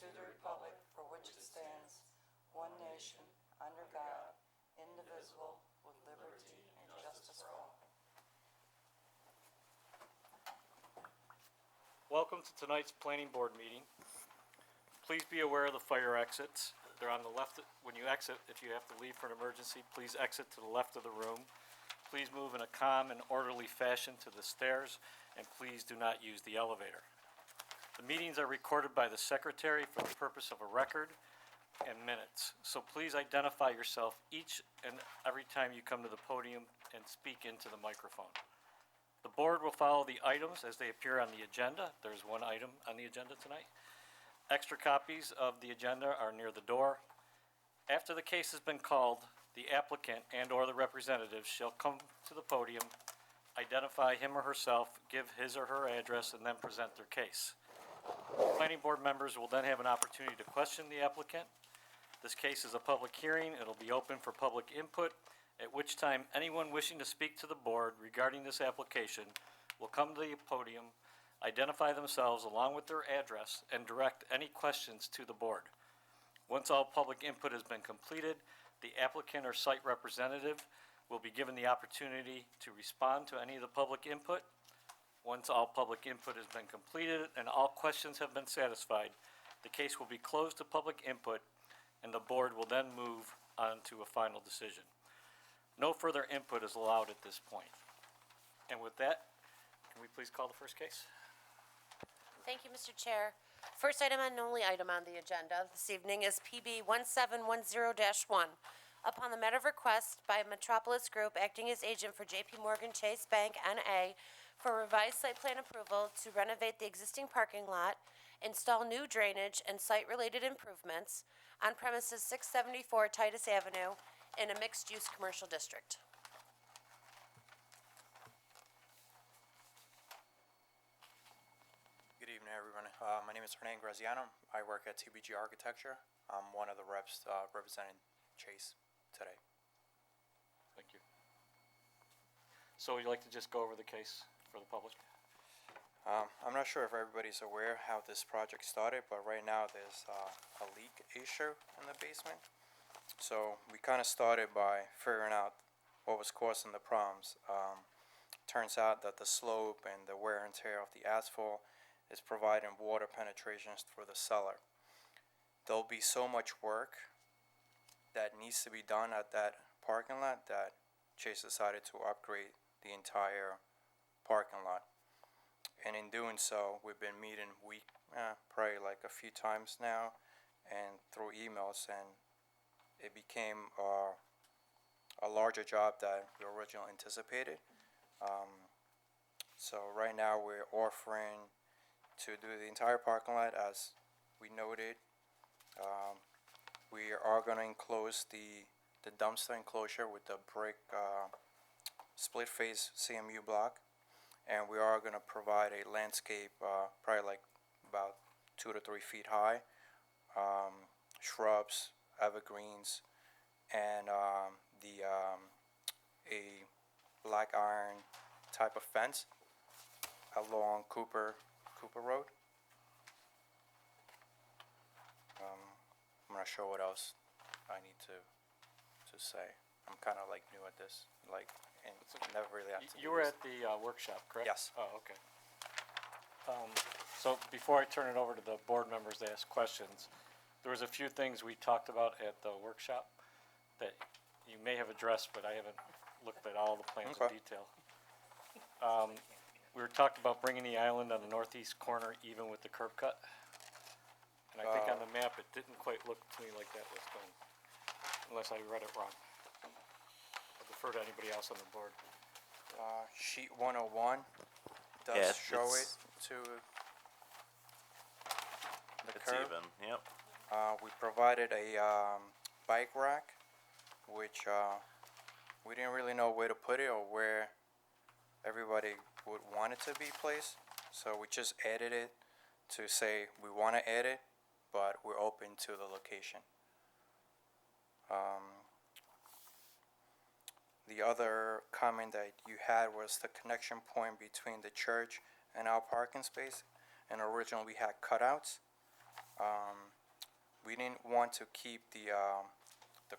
to the republic for which it stands, one nation, under God, indivisible, with liberty and justice for all. Welcome to tonight's planning board meeting. Please be aware of the fire exits. They're on the left. When you exit, if you have to leave for an emergency, please exit to the left of the room. Please move in a calm and orderly fashion to the stairs, and please do not use the elevator. The meetings are recorded by the secretary for the purpose of a record and minutes. So please identify yourself each and every time you come to the podium and speak into the microphone. The board will follow the items as they appear on the agenda. There's one item on the agenda tonight. Extra copies of the agenda are near the door. After the case has been called, the applicant and/or the representative shall come to the podium, identify him or herself, give his or her address, and then present their case. Planning board members will then have an opportunity to question the applicant. This case is a public hearing. It'll be open for public input, at which time anyone wishing to speak to the board regarding this application will come to the podium, identify themselves along with their address, and direct any questions to the board. Once all public input has been completed, the applicant or site representative will be given the opportunity to respond to any of the public input. Once all public input has been completed and all questions have been satisfied, the case will be closed to public input, and the board will then move on to a final decision. No further input is allowed at this point. And with that, can we please call the first case? Thank you, Mr. Chair. First item and only item on the agenda this evening is PB 1710-1. Upon the matter of request by Metropolis Group acting as agent for JP Morgan Chase Bank N.A. for revised site plan approval to renovate the existing parking lot, install new drainage and site-related improvements on premises 674 Titus Avenue in a mixed-use commercial district. Good evening, everyone. My name is Hernan Graziano. I work at TBG Architecture. I'm one of the reps representing Chase today. Thank you. So would you like to just go over the case for the public? I'm not sure if everybody's aware how this project started, but right now there's a leak issue in the basement. So we kind of started by figuring out what was causing the problems. Turns out that the slope and the wear and tear of the asphalt is providing water penetrations through the cellar. There'll be so much work that needs to be done at that parking lot that Chase decided to upgrade the entire parking lot. And in doing so, we've been meeting probably like a few times now and through emails, and it became a larger job than we originally anticipated. So right now we're offering to do the entire parking lot as we noted. We are going to enclose the dumpster enclosure with the brick split face CMU block, and we are going to provide a landscape probably like about 2 to 3 feet high, shrubs, evergreens, and a black iron type of fence along Cooper Road. I'm not sure what else I need to say. I'm kind of like new at this, like, and never really had to. You were at the workshop, correct? Yes. Oh, okay. So before I turn it over to the board members to ask questions, there was a few things we talked about at the workshop that you may have addressed, but I haven't looked at all the plans in detail. We were talking about bringing the island on the northeast corner even with the curb cut. And I think on the map, it didn't quite look to me like that was done, unless I read it wrong. I'll defer to anybody else on the board. Sheet 101 does show it to the curb. It's even, yep. We provided a bike rack, which we didn't really know where to put it or where everybody would want it to be placed. So we just added it to say we want to add it, but we're open to the location. The other comment that you had was the connection point between the church and our parking space. And originally we had cutouts. we didn't want to keep the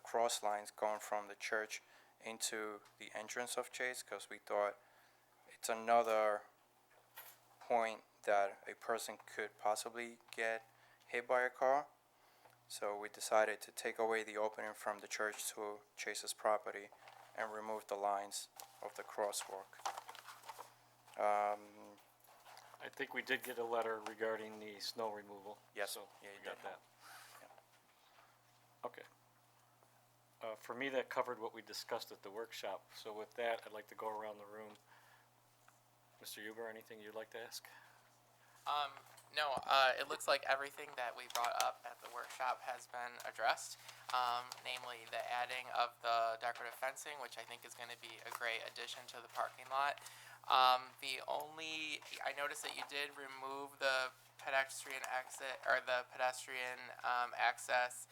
cross lines going from the church into the entrance of Chase, because we thought it's another point that a person could possibly get hit by a car. So we decided to take away the opening from the church to Chase's property and remove the lines of the crosswalk. I think we did get a letter regarding the snow removal. Yes, So yeah, you we got did. that. Okay. For me, that covered what we discussed at the workshop. So with that, I'd like to go around the room. Mr. Huber, anything you'd like to ask? No, it looks like everything that we brought up at the workshop has been addressed, namely the adding of the decorative fencing, which I think is going to be a great addition to the parking lot. I noticed that you did remove the pedestrian exit, or the pedestrian access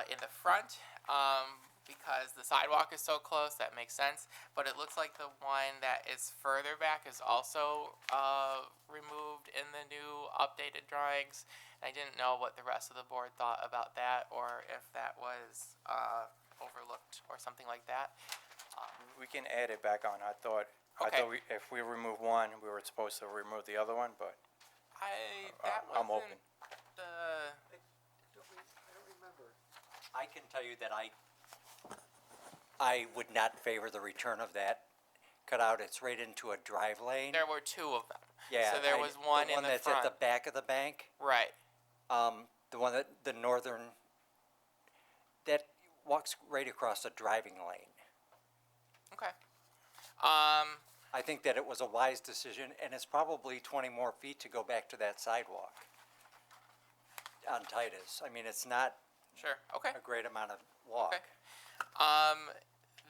in the front, because the sidewalk is so close. That makes sense. But it looks like the one that is further back is also removed in the new updated drawings. I didn't know what the rest of the board thought about that, or if that was overlooked or something like that. We can add it back on. I thought Okay. if we remove one, we were supposed to remove the other one, but I'm open. The I can tell you that I would not favor the return of that cutout. It's right into a drive lane. there were two of them. Yeah. So there was one in the that's front. at the back of the bank. Right. The one that, the northern, that walks right across the driving lane. Okay. I think that it was a wise decision, and it's probably 20 more feet to go back to that sidewalk on Titus. I mean, it's not Sure. Okay. a great amount of walk. Okay.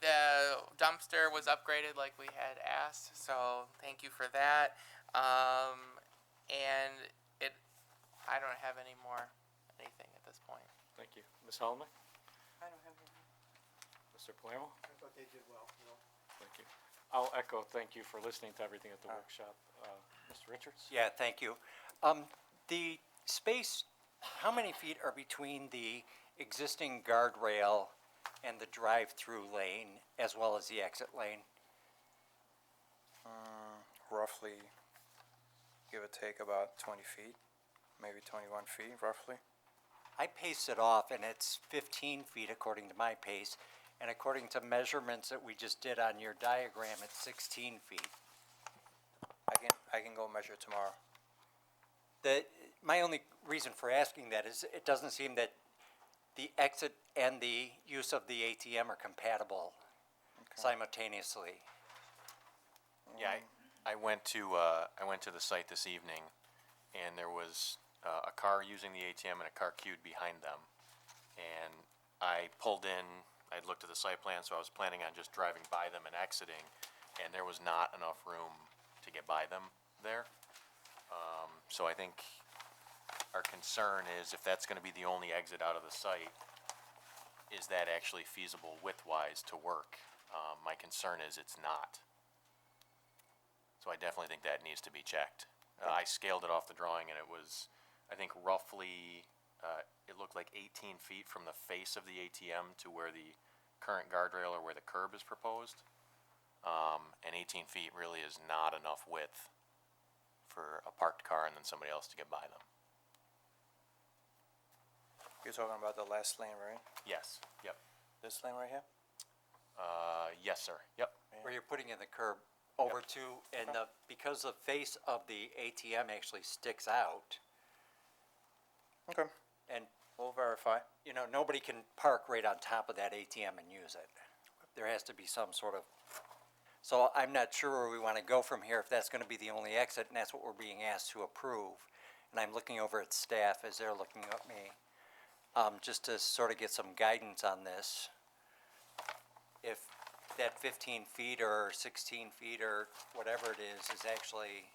The dumpster was upgraded like we had asked, so thank you for that. And I don't have anything at this point. Thank you. Ms. Holman? I don't have anything. Mr. Palermo? I thought they did well, you know. Thank you. I'll echo thank you for listening to everything at the workshop. Mr. Richards? Yeah, thank you. The space, how many feet are between the existing guardrail and the drive-through lane, as well as the exit lane? Roughly, give or take about 20 feet, maybe 21 feet, roughly. I paced it off, and it's 15 feet according to my pace, and according to measurements that we just did on your diagram, it's 16 feet. I can go measure tomorrow. My only reason for asking that is it doesn't seem that the exit and the use of the ATM are compatible simultaneously. Yeah, I went to the site this evening, and there was a car using the ATM and a car queued behind them. And I pulled in, I looked at the site plan, so I was planning on just driving by them and exiting, and there was not enough room to get by them there. So I think our concern is if that's gonna be the only exit out of the site, is that actually feasible width-wise to work? My concern is it's not. So I definitely think that needs to be checked. I scaled it off the drawing, and it was, I think roughly, it looked like 18 feet from the face of the ATM to where the current guardrail or where the curb is proposed. And 18 feet really is not enough width for a parked car and then somebody else to get by them. You're talking about the last lane, right? Yes, yep. This lane right here? Yes, sir, yep. Where you're putting in the curb over to, and because the face of the ATM actually sticks out, Okay, and, we'll verify. you know, nobody can park right on top of that ATM and use it. There has to be some sort of, so I'm not sure where we want to go from here, if that's going to be the only exit, and that's what we're being asked to approve. And I'm looking over at staff as they're looking at me, just to sort of get some guidance on this. If that 15 feet or 16 feet or whatever it is actually,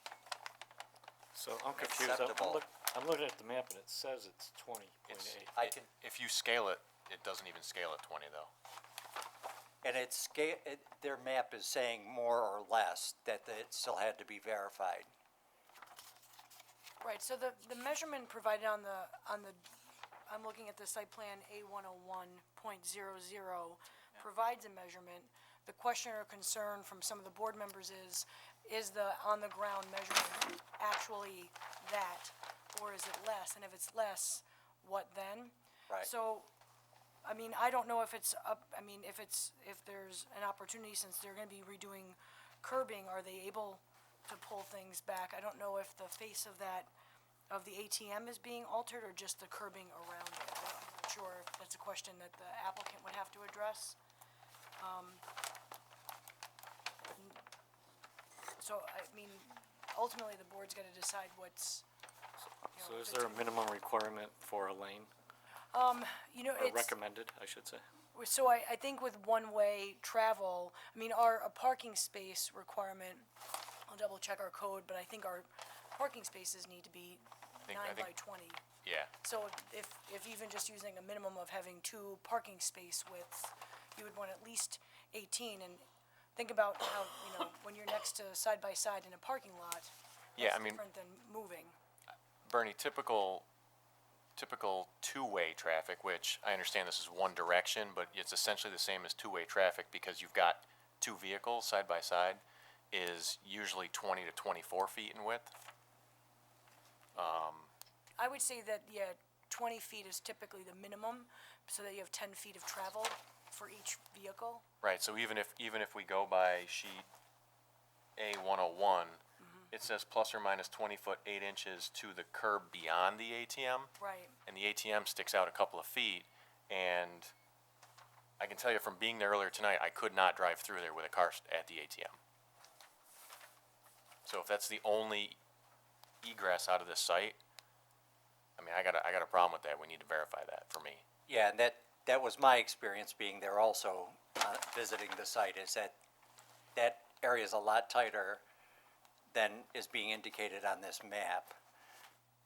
So I'm confused. Acceptable. I'm looking at the map and it says it's 20.8. I can, If you scale it, it doesn't even scale at 20 though. and it's their map is saying more or less, that it still had to be verified. Right, so the measurement provided on the I'm looking at the site plan A101.00, provides a measurement. The question or concern from some of the board members is the on-the-ground measurement actually that, or is it less? And if it's less, what then? Right. So, I mean, I don't know if it's up, I mean, if there's an opportunity, since they're gonna be redoing curbing, are they able to pull things back? I don't know if the face of the ATM is being altered or just the curbing around it. I'm not sure if that's a question that the applicant would have to address. So, I mean, ultimately, the board's gotta decide what's, So is there a minimum requirement for a lane, you know, or it's. recommended, I should say? So I think with one-way travel, I mean, a parking space requirement, I'll double check our code, but I think our parking spaces need to be I 9 think- by 20. Yeah, So if even just using a minimum of having 2 parking space widths, you would want at least 18. And think about how, you know, when you're next to side by side in a parking lot, Yeah, that's I mean- different than moving. Bernie, typical two-way traffic, which I understand this is one direction, but it's essentially the same as two-way traffic because you've got two vehicles side by side, is usually 20 to 24 feet in width. I would say that, yeah, 20 feet is typically the minimum, so that you have 10 feet of travel for each vehicle. Right, so even if we go by sheet A101, it says plus or minus 20 foot 8 inches to the curb beyond the ATM. Right. And the ATM sticks out a couple of feet, and I can tell you from being there earlier tonight, I could not drive through there with a car at the ATM. So if that's the only egress out of this site, I mean, I got a problem with that. We need to verify that for me. Yeah, and that was my experience being there also, visiting the site, is that area is a lot tighter than is being indicated on this map.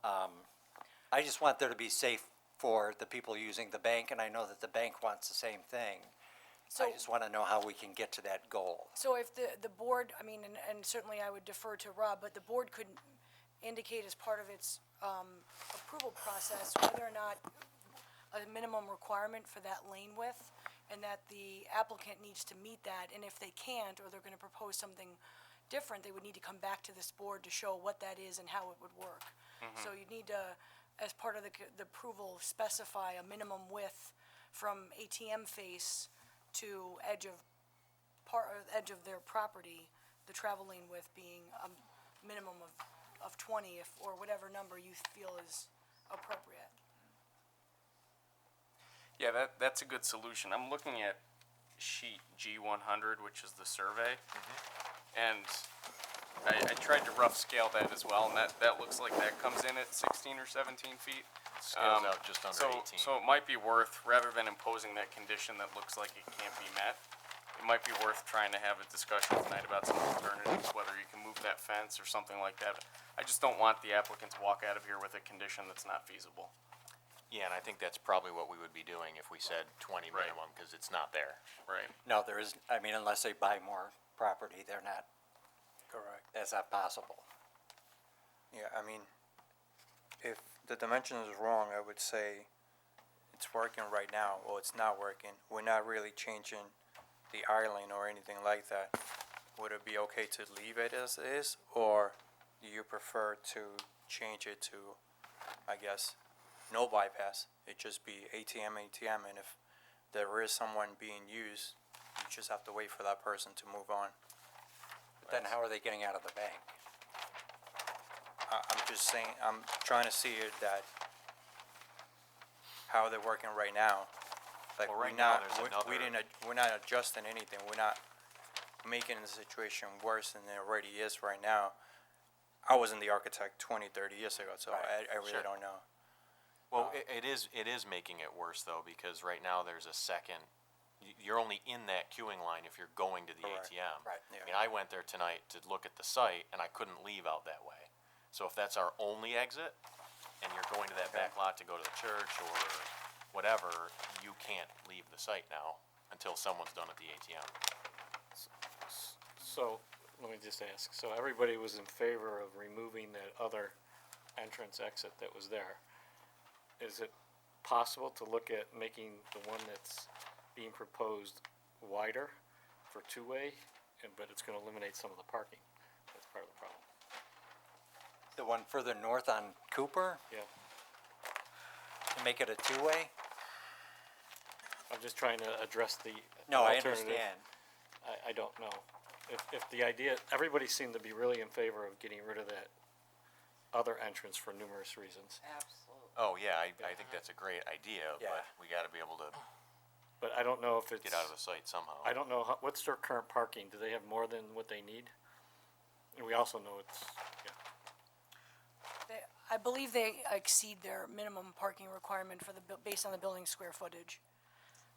I just want there to be safe for the people using the bank, and I know that the bank wants the same thing. So. I just want to know how we can get to that goal. So if the board, I mean, and certainly I would defer to Rob, but the board could indicate as part of its approval process whether or not a minimum requirement for that lane width, and that the applicant needs to meet that, and if they can't, or they're gonna propose something different, they would need to come back to this board to show what that is and how it would work. So you need to, as part of the approval, specify a minimum width from ATM face to edge of their property, the travel lane width being a minimum of 20, or whatever number you feel is appropriate. Yeah, that's a good solution. I'm looking at sheet G100, which is the survey. And I tried to rough scale that as well, and that looks like that comes in at 16 or 17 feet. Scales out just under 18. So it might be worth, rather than imposing that condition that looks like it can't be met, it might be worth trying to have a discussion tonight about some alternatives, whether you can move that fence or something like that. I just don't want the applicant to walk out of here with a condition that's not feasible. Yeah, and I think that's probably what we would be doing if we said 20 Right. minimum, because it's not there. Right. No, there is, I mean, unless they buy more property, they're not, Correct. that's not possible. Yeah, I mean, if the dimension is wrong, I would say it's working right now, or it's not working. We're not really changing the island or anything like that. Would it be okay to leave it as is, or do you prefer to change it to, I guess, no bypass? It just be ATM, and if there is someone being used, you just have to wait for that person to move on. But then how are they getting out of the bank? I'm just saying, I'm trying to see it that, how they're working right now. Like, Well, we're right now, not, there's we're not adjusting anything, we're not making the situation worse than it already is right now. I wasn't the architect 20, 30 years ago, so I really Sure. don't know. Well, it is making it worse though, because right now there's a second, you're only in that queuing line if you're going to the Correct. ATM. Right. Yeah. I mean, I went there tonight to look at the site and I couldn't leave out that way. So if that's our only exit and you're going to that back lot to go to the church or whatever, you can't leave the site now until someone's done at the ATM. So, let me just ask, so everybody was in favor of removing that other entrance exit that was there? Is it possible to look at making the one that's being proposed wider for two-way, but it's gonna eliminate some of the parking. That's part of the problem. The one further north on Cooper, Yeah, to make it a two-way? I'm just trying to address the No, I alternative. understand. I don't know. If the idea, everybody seemed to be really in favor of getting rid of that other entrance for numerous reasons. Absolutely. Oh, yeah, I think that's a great idea, Yeah. but we gotta be able to But I don't know if it's. get out of the site somehow. I don't know, what's their current parking? Do they have more than what they need? And we also know it's, yeah. I believe they exceed their minimum parking requirement for the, based on the building square footage.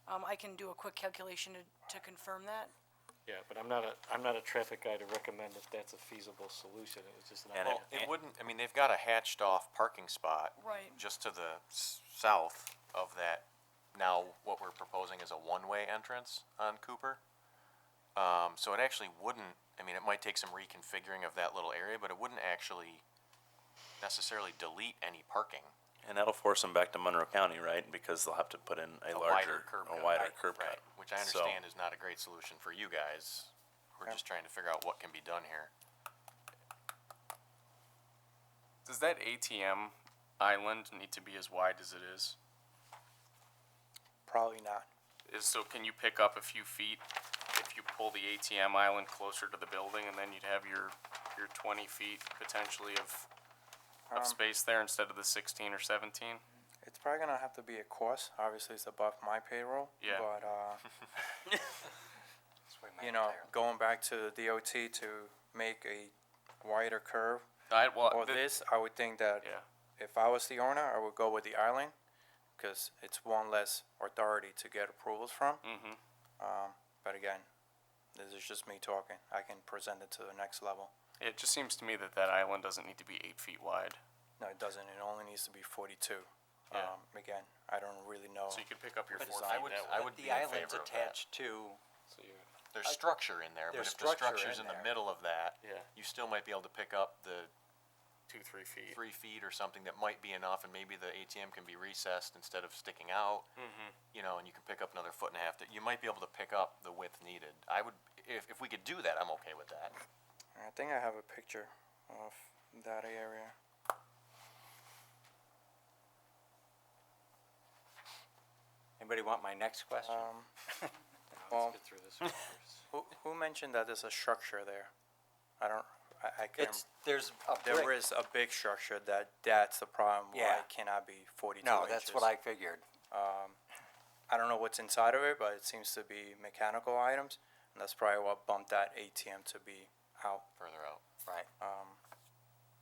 I can do a quick calculation to confirm that. Yeah, but I'm not a traffic guy to recommend if that's a feasible solution. It was just an. Well, it wouldn't, I mean, they've got a hatched off parking spot. Right. Just to the south of that, now what we're proposing is a one-way entrance on Cooper. So it actually wouldn't, I mean, it might take some reconfiguring of that little area, but it wouldn't actually necessarily delete any parking. And that'll force them back to Monroe County, right? Because they'll have to put in a larger, a wider curb cut. Right, which I So- understand is not a great solution for you guys. We're just trying to figure out what can be done here. Does that ATM island need to be as wide as it is? Probably not. So can you pick up a few feet if you pull the ATM island closer to the building, and then you'd have your 20 feet potentially of space there instead of the 16 or 17? It's probably gonna have to be a cost. Obviously, it's above my payroll. Yeah. But you know, going back to the DOT to make a wider curve or this, I would think that Yeah. if I was the owner, I would go with the island, because it's one less authority to get approvals from. But again, this is just me talking. I can present it to the next level. It just seems to me that that island doesn't need to be 8 feet wide. No, it doesn't. It only needs to be 42. Yeah. Again, I don't really know. So you could pick up your But 4 it's- feet I would- that I way. would be The in island's favor of that. attached to, So you, There's structure in there, but there's if the structure structure's in in the there. middle of that, Yeah. you still might be able to pick up the 2-3 feet. 3 feet or something that might be enough, and maybe the ATM can be recessed instead of sticking out. You know, and you can pick up another foot and a half. That you might be able to pick up the width needed. I would, if we could do that, I'm okay with that. I think I have a picture of that area. anybody want my next question? Well, let's get through this one first. who mentioned that there's a structure there? I don't. I can't. There's a There brick. is a big structure that's the problem. Why Yeah. it cannot be 42 No, inches. that's what I figured. I don't know what's inside of it, but it seems to be mechanical items, and that's probably what bumped that ATM to be out. Further out. Right.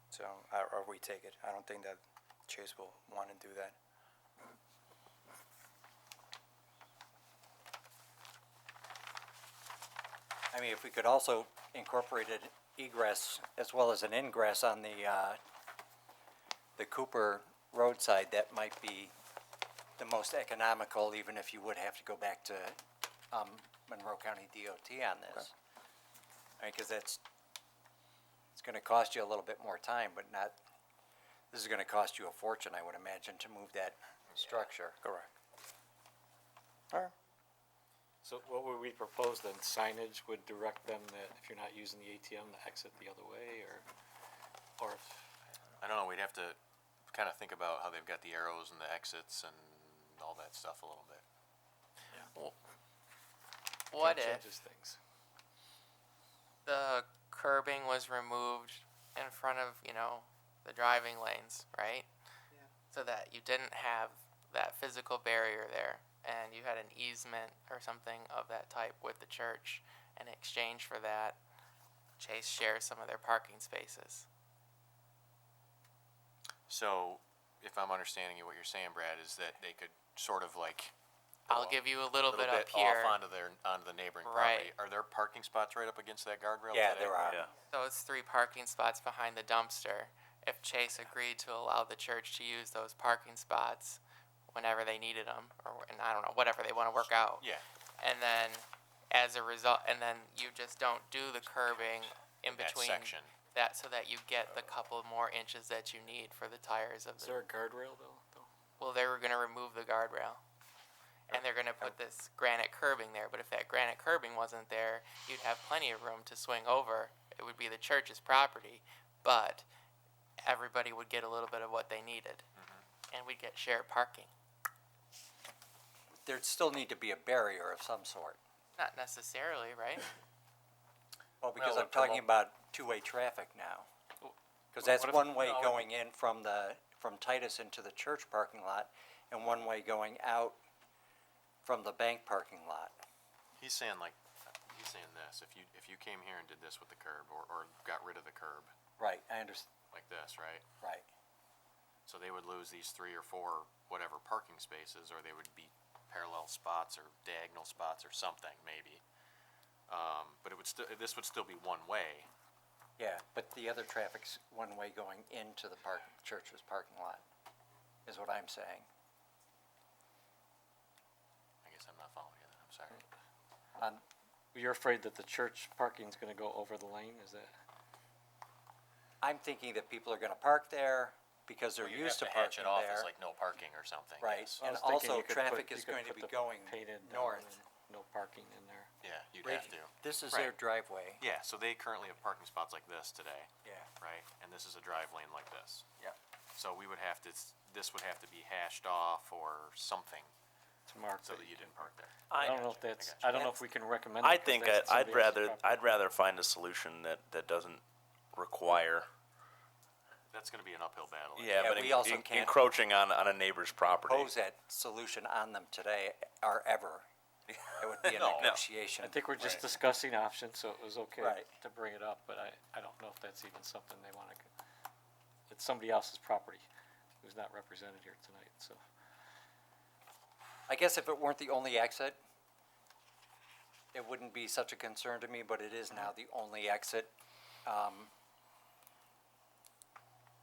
So I'll retake it. I don't think that Chase will want to do that. I mean, if we could also incorporate an egress as well as an ingress on the Cooper roadside, that might be the most economical, even if you would have to go back to, Monroe County DOT on this. I mean, cause it's gonna cost you a little bit more time, but not, this is gonna cost you a fortune, I would imagine, to move that structure. Correct. All right. So what would we propose then? Signage would direct them that if you're not using the ATM, to exit the other way, or if, I don't know. We'd have to kind of think about how they've got the arrows and the exits and all that stuff a little bit. What that if changes things. the curbing was removed in front of, the driving lanes, right? Yeah. So that you didn't have that physical barrier there, and you had an easement or something of that type with the church, and in exchange for that, Chase shares some of their parking spaces. So, if I'm understanding you, what you're saying, Brad, is that they could sort of like. I'll give you a little bit up off here. onto the neighboring Right. property. Are there parking spots right up against that guardrail? Yeah, today? there are. Yeah. So it's 3 parking spots behind the dumpster. If Chase agreed to allow the church to use those parking spots whenever they needed them, and I don't know, whatever they want to work out. Yeah. And then, as a result, and then you just don't do the curbing in That between section. that, so that you get the couple more inches that you need for the tires of Is the. there a guardrail though? Well, they were gonna remove the guardrail. And they're gonna put this granite curbing there, but if that granite curbing wasn't there, you'd have plenty of room to swing over. It would be the church's property, but everybody would get a little bit of what they needed. And we'd get shared parking. There'd still need to be a barrier of some sort. Not necessarily, right? Well, because Well, I'm talking about two-way traffic now. Because that's what if- one way no, going in from Titus into the church parking lot, and one way going out from the bank parking lot. He's saying this, if you came here and did this with the curb, or got rid of the curb, Right, I understand, like this, right? right. So they would lose these 3 or 4, whatever, parking spaces, or they would be parallel spots or diagonal spots or something, maybe. But this would still be one way. Yeah, but the other traffic's one way going into the church's parking lot, is what I'm saying. I guess I'm not following you then, I'm sorry. You're afraid that the church parking's gonna go over the lane, is that? I'm thinking that people are gonna park there because they're Well, used to You'd have to hatch parking it off there. as like no parking or something. Right, yes. I and was thinking also you could traffic you is could going to put be the going painted down north. and no parking in there. Yeah, you'd Right, have to. this is Right. their driveway, Yeah, so they currently have parking spots like this today, yeah, right? And this is a drive lane like this. yeah. So we would have to, this would have to be hashed off or something, To mark so that that you didn't park there. I don't know if that's, gotcha. I don't know if we can recommend it. I 'cause think that's I'd somebody else's property. I'd rather find a solution that doesn't require, That's gonna be an uphill battle. yeah, Yeah, but we also can't encroaching on a neighbor's property. Pose that solution on them today or ever. It would be a No. negotiation. I think we're just Right. discussing options, so it was okay Right. to bring it up, but I don't know if that's even something they wanna, it's somebody else's property who's not represented here tonight, so. I guess if it weren't the only exit, it wouldn't be such a concern to me, but it is now the only exit.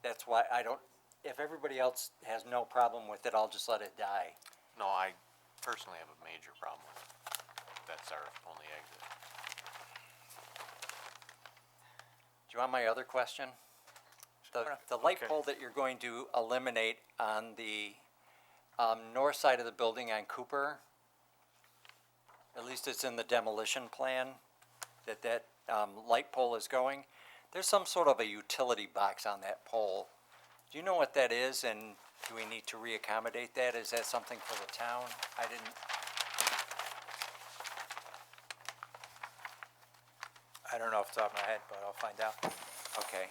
That's why I don't, if everybody else has no problem with it, I'll just let it die. No, I personally have a major problem with it. That's our only exit. Do you want my other question? The light Okay. pole that you're going to eliminate on the north side of the building on Cooper, at least it's in the demolition plan, that light pole is going. There's some sort of a utility box on that pole. Do you know what that is, and do we need to reaccommodate that? Is that something for the town? I don't know off the top of my head, but I'll find out. Okay.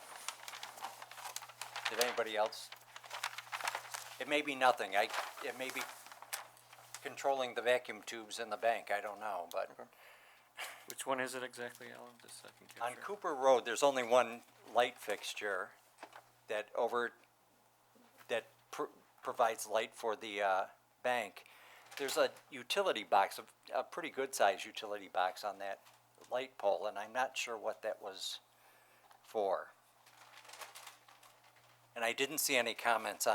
Did anybody else? It may be nothing, it may be controlling the vacuum tubes in the bank, I don't know, but. Which one is it exactly, Alan, just so I can On capture? Cooper Road, there's only one light fixture that provides light for the, bank. There's a utility box, a pretty good sized utility box on that light pole, and I'm not sure what that was for. And I didn't see any comments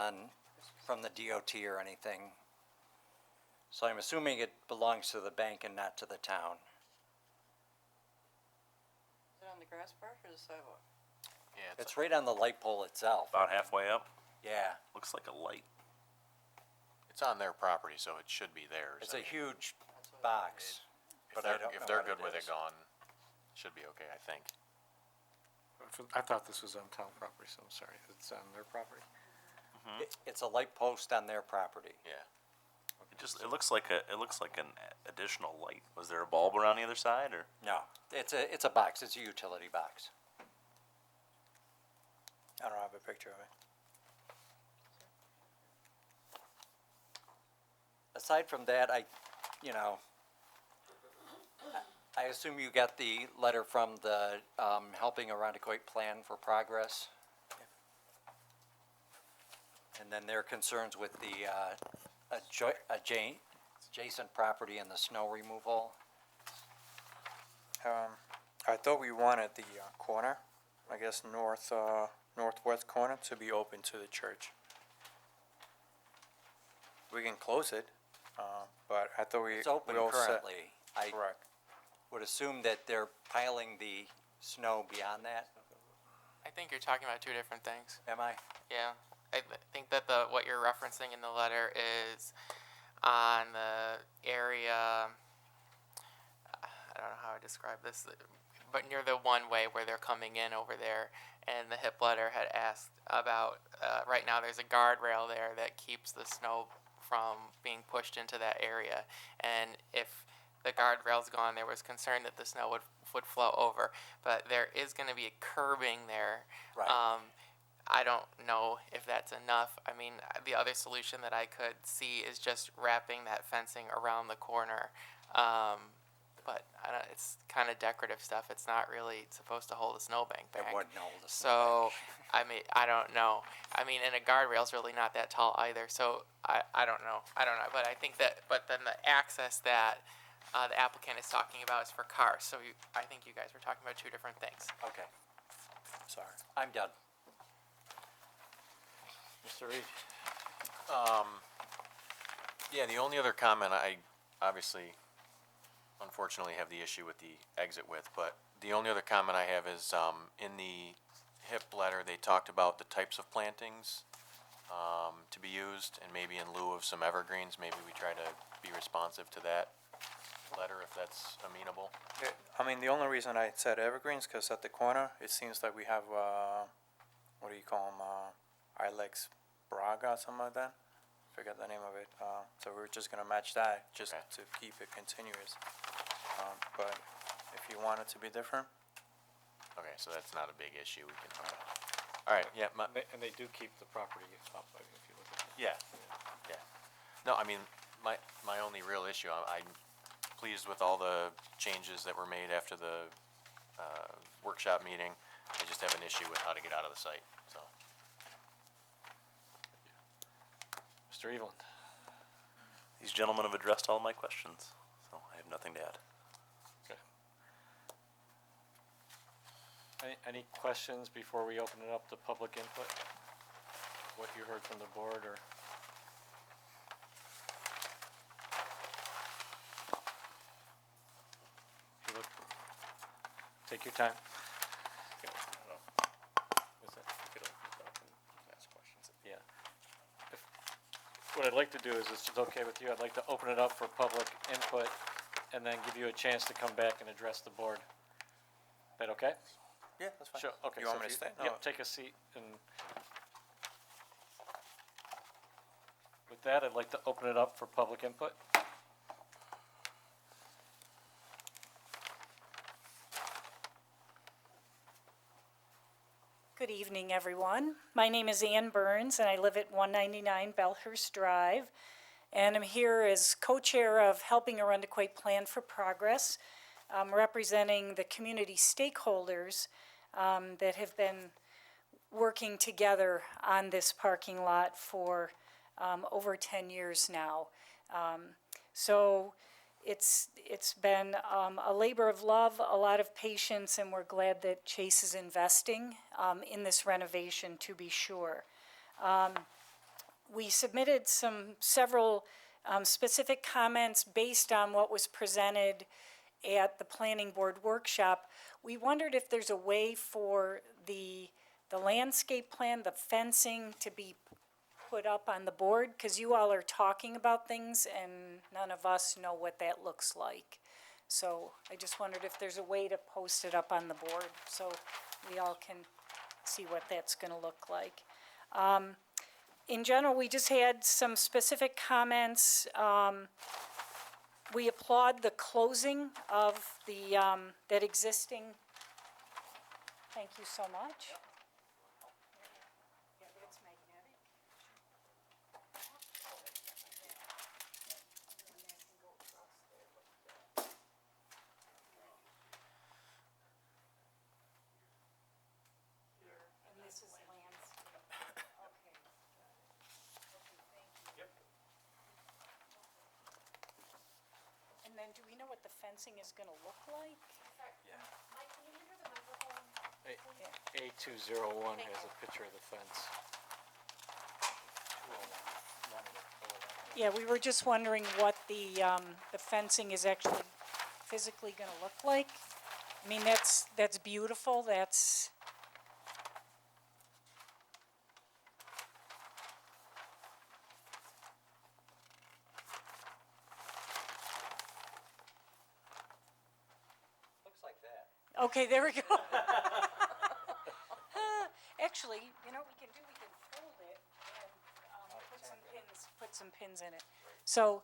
from the DOT or anything. So I'm assuming it belongs to the bank and not to the town. Is it on the grass part or the sidewalk? Yeah, It's right on the light pole itself. About halfway up, Yeah, looks like a light. it's on their property, so it should be theirs. it's I a mean, huge box, but I don't know If they're what good it with it is. gone, should be okay, I think. I thought this was on town property, so I'm sorry, it's on their property? It's a light post on their property. Yeah. It looks like an additional light. Was there a bulb around the other side, or? No, it's a box, it's a utility box. I don't have a picture of it. Aside from that, I assume you got the letter from the, Helping Arundecoit Plan for Progress? And then their concerns with the, adjacent property and the snow removal. I thought we wanted the corner, I guess northwest corner, to be open to the church. We can close it, but I thought It's open we all set. currently. I Correct. would assume that they're piling the snow beyond that, I think you're talking about two different things. am I? Yeah. think that what you're referencing in the letter is on the area, I don't know how to describe this, but near the one way where they're coming in over there, and the HIP letter had asked about, right now there's a guardrail there that keeps the snow from being pushed into that area, and if the guardrail's gone, there was concern that the snow would flow over, but there is going to be a curbing there. Right. I don't know if that's enough. I mean, the other solution that I could see is just wrapping that fencing around the corner. But it's kind of decorative stuff. It's not really supposed to hold a snowbank It back. wouldn't hold a So, I mean, I don't know. I mean, and a guardrail's really not that tall either. So, I don't know. But I think that, but then the access that the applicant is talking about is for cars. So, I think you guys were talking about two different things. Okay, Sorry. I'm done. Mr. Reed? Yeah, the only other comment, I obviously, unfortunately, have the issue with the exit width, but the only other comment I have is, in the HIP letter, they talked about the types of plantings, to be used, and maybe in lieu of some evergreens, maybe we try to be responsive to that letter, if that's amenable. I mean, the only reason I said evergreens, because at the corner, it seems like we have, what do you call them, Ilex Braga, something like that. Forget the name of it. So we're just gonna match that, just Okay. to keep it continuous. But if you want it to be different, Okay, so that's not a big issue, we can, all right, yeah, And they do keep the property up, if you look at it. yeah, yeah. No, I mean, my only real issue, I'm pleased with all the changes that were made after the, workshop meeting. I just have an issue with how to get out of the site, so. Mr. Evelyn? These gentlemen have addressed all my questions, so I have nothing to add. Okay. Any questions before we open it up to public input? What you heard from the board, or? You look- Take your time. What's that? Yeah. What I'd like to do is, if it's okay with you, I'd like to open it up for public input and then give you a chance to come back and address the board. That okay? yeah, that's fine. Sure, okay. You so want me if to stay? Yep, take a seat, and with that, I'd like to open it up for public input. Good evening, everyone. My name is Ann Burns, and I live at 199 Bellhurst Drive. And I'm here as co-chair of Helping Arundequoit Plan for Progress, representing the community stakeholders that have been working together on this parking lot for over 10 years now. So it's been a labor of love, a lot of patience, and we're glad that Chase is investing in this renovation, to be sure. We submitted several specific comments based on what was presented at the planning board workshop. We wondered if there's a way for the landscape plan, the fencing, to be put up on the board, because you all are talking about things and none of us know what that looks like. So I just wondered if there's a way to post it up on the board so we all can see what that's gonna look like. In general, we just had some specific comments. We applaud the closing of that existing, thank you so much. And then, do we know what the fencing is gonna look like? A201 has a picture of the fence. Yeah, we were just wondering what the fencing is actually physically gonna look like. I mean, that's beautiful, Okay, there we go. Actually, you know what we can do, we can fold it and, put some pins in it. So,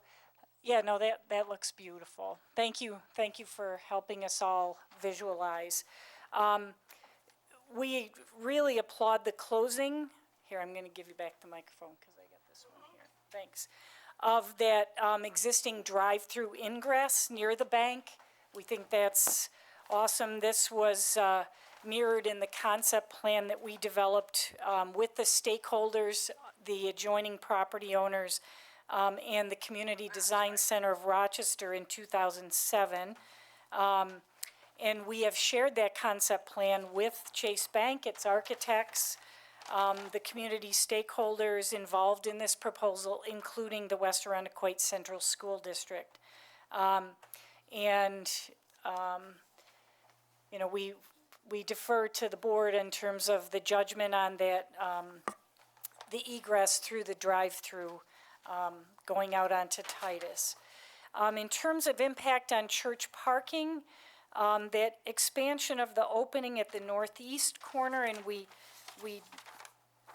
yeah, no, that looks beautiful. Thank you for helping us all visualize. We really applaud the closing. Here, I'm gonna give you back the microphone, because I got this one here. Thanks. Of that, existing drive-through ingress near the bank. We think that's awesome. This was, mirrored in the concept plan that we developed, with the stakeholders, the adjoining property owners, and the Community Design Center of Rochester in 2007. And we have shared that concept plan with Chase Bank, its architects, the community stakeholders involved in this proposal, including the West Arundecoit Central School District. You know, we defer to the board in terms of the judgment on that, the egress through the drive-through, going out onto Titus. In terms of impact on church parking, that expansion of the opening at the northeast corner, and we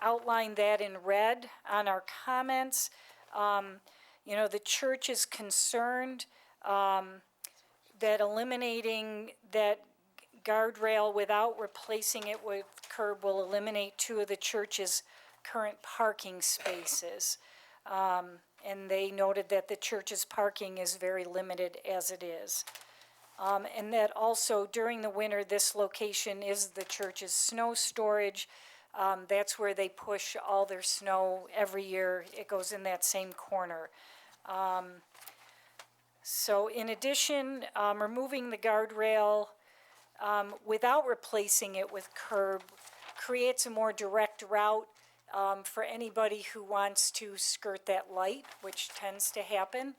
outlined that in red on our comments. You know, the church is concerned that eliminating that guardrail without replacing it with curb will eliminate 2 of the church's current parking spaces. And they noted that the church's parking is very limited as it is. And that also during the winter, this location is the church's snow storage. That's where they push all their snow every year. It goes in that same corner. So in addition, removing the guardrail without replacing it with curb creates a more direct route for anybody who wants to skirt that light, which tends to happen.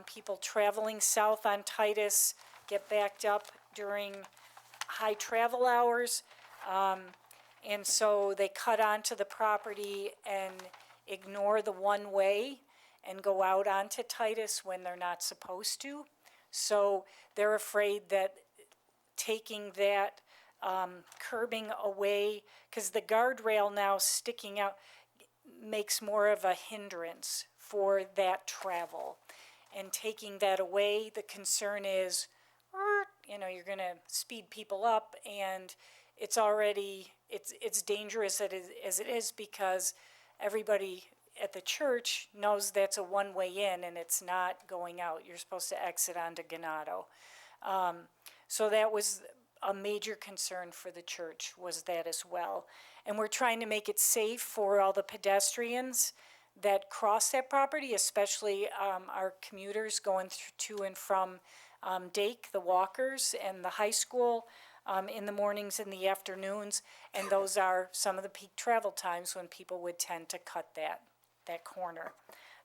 People traveling south on Titus get backed up during high travel hours. And so they cut onto the property and ignore the one-way and go out onto Titus when they're not supposed to. So they're afraid that taking that curbing away, because the guardrail now sticking out makes more of a hindrance for that travel. And taking that away, the concern is, you know, you're gonna speed people up, and it's already, it's dangerous as it is because everybody at the church knows that's a one-way in and it's not going out. You're supposed to exit onto Ganado. So that was a major concern for the church, was that as well. And we're trying to make it safe for all the pedestrians that cross that property, especially our commuters going to and from Dake, the walkers, and the high school in the mornings and the afternoons. And those are some of the peak travel times when people would tend to cut that corner.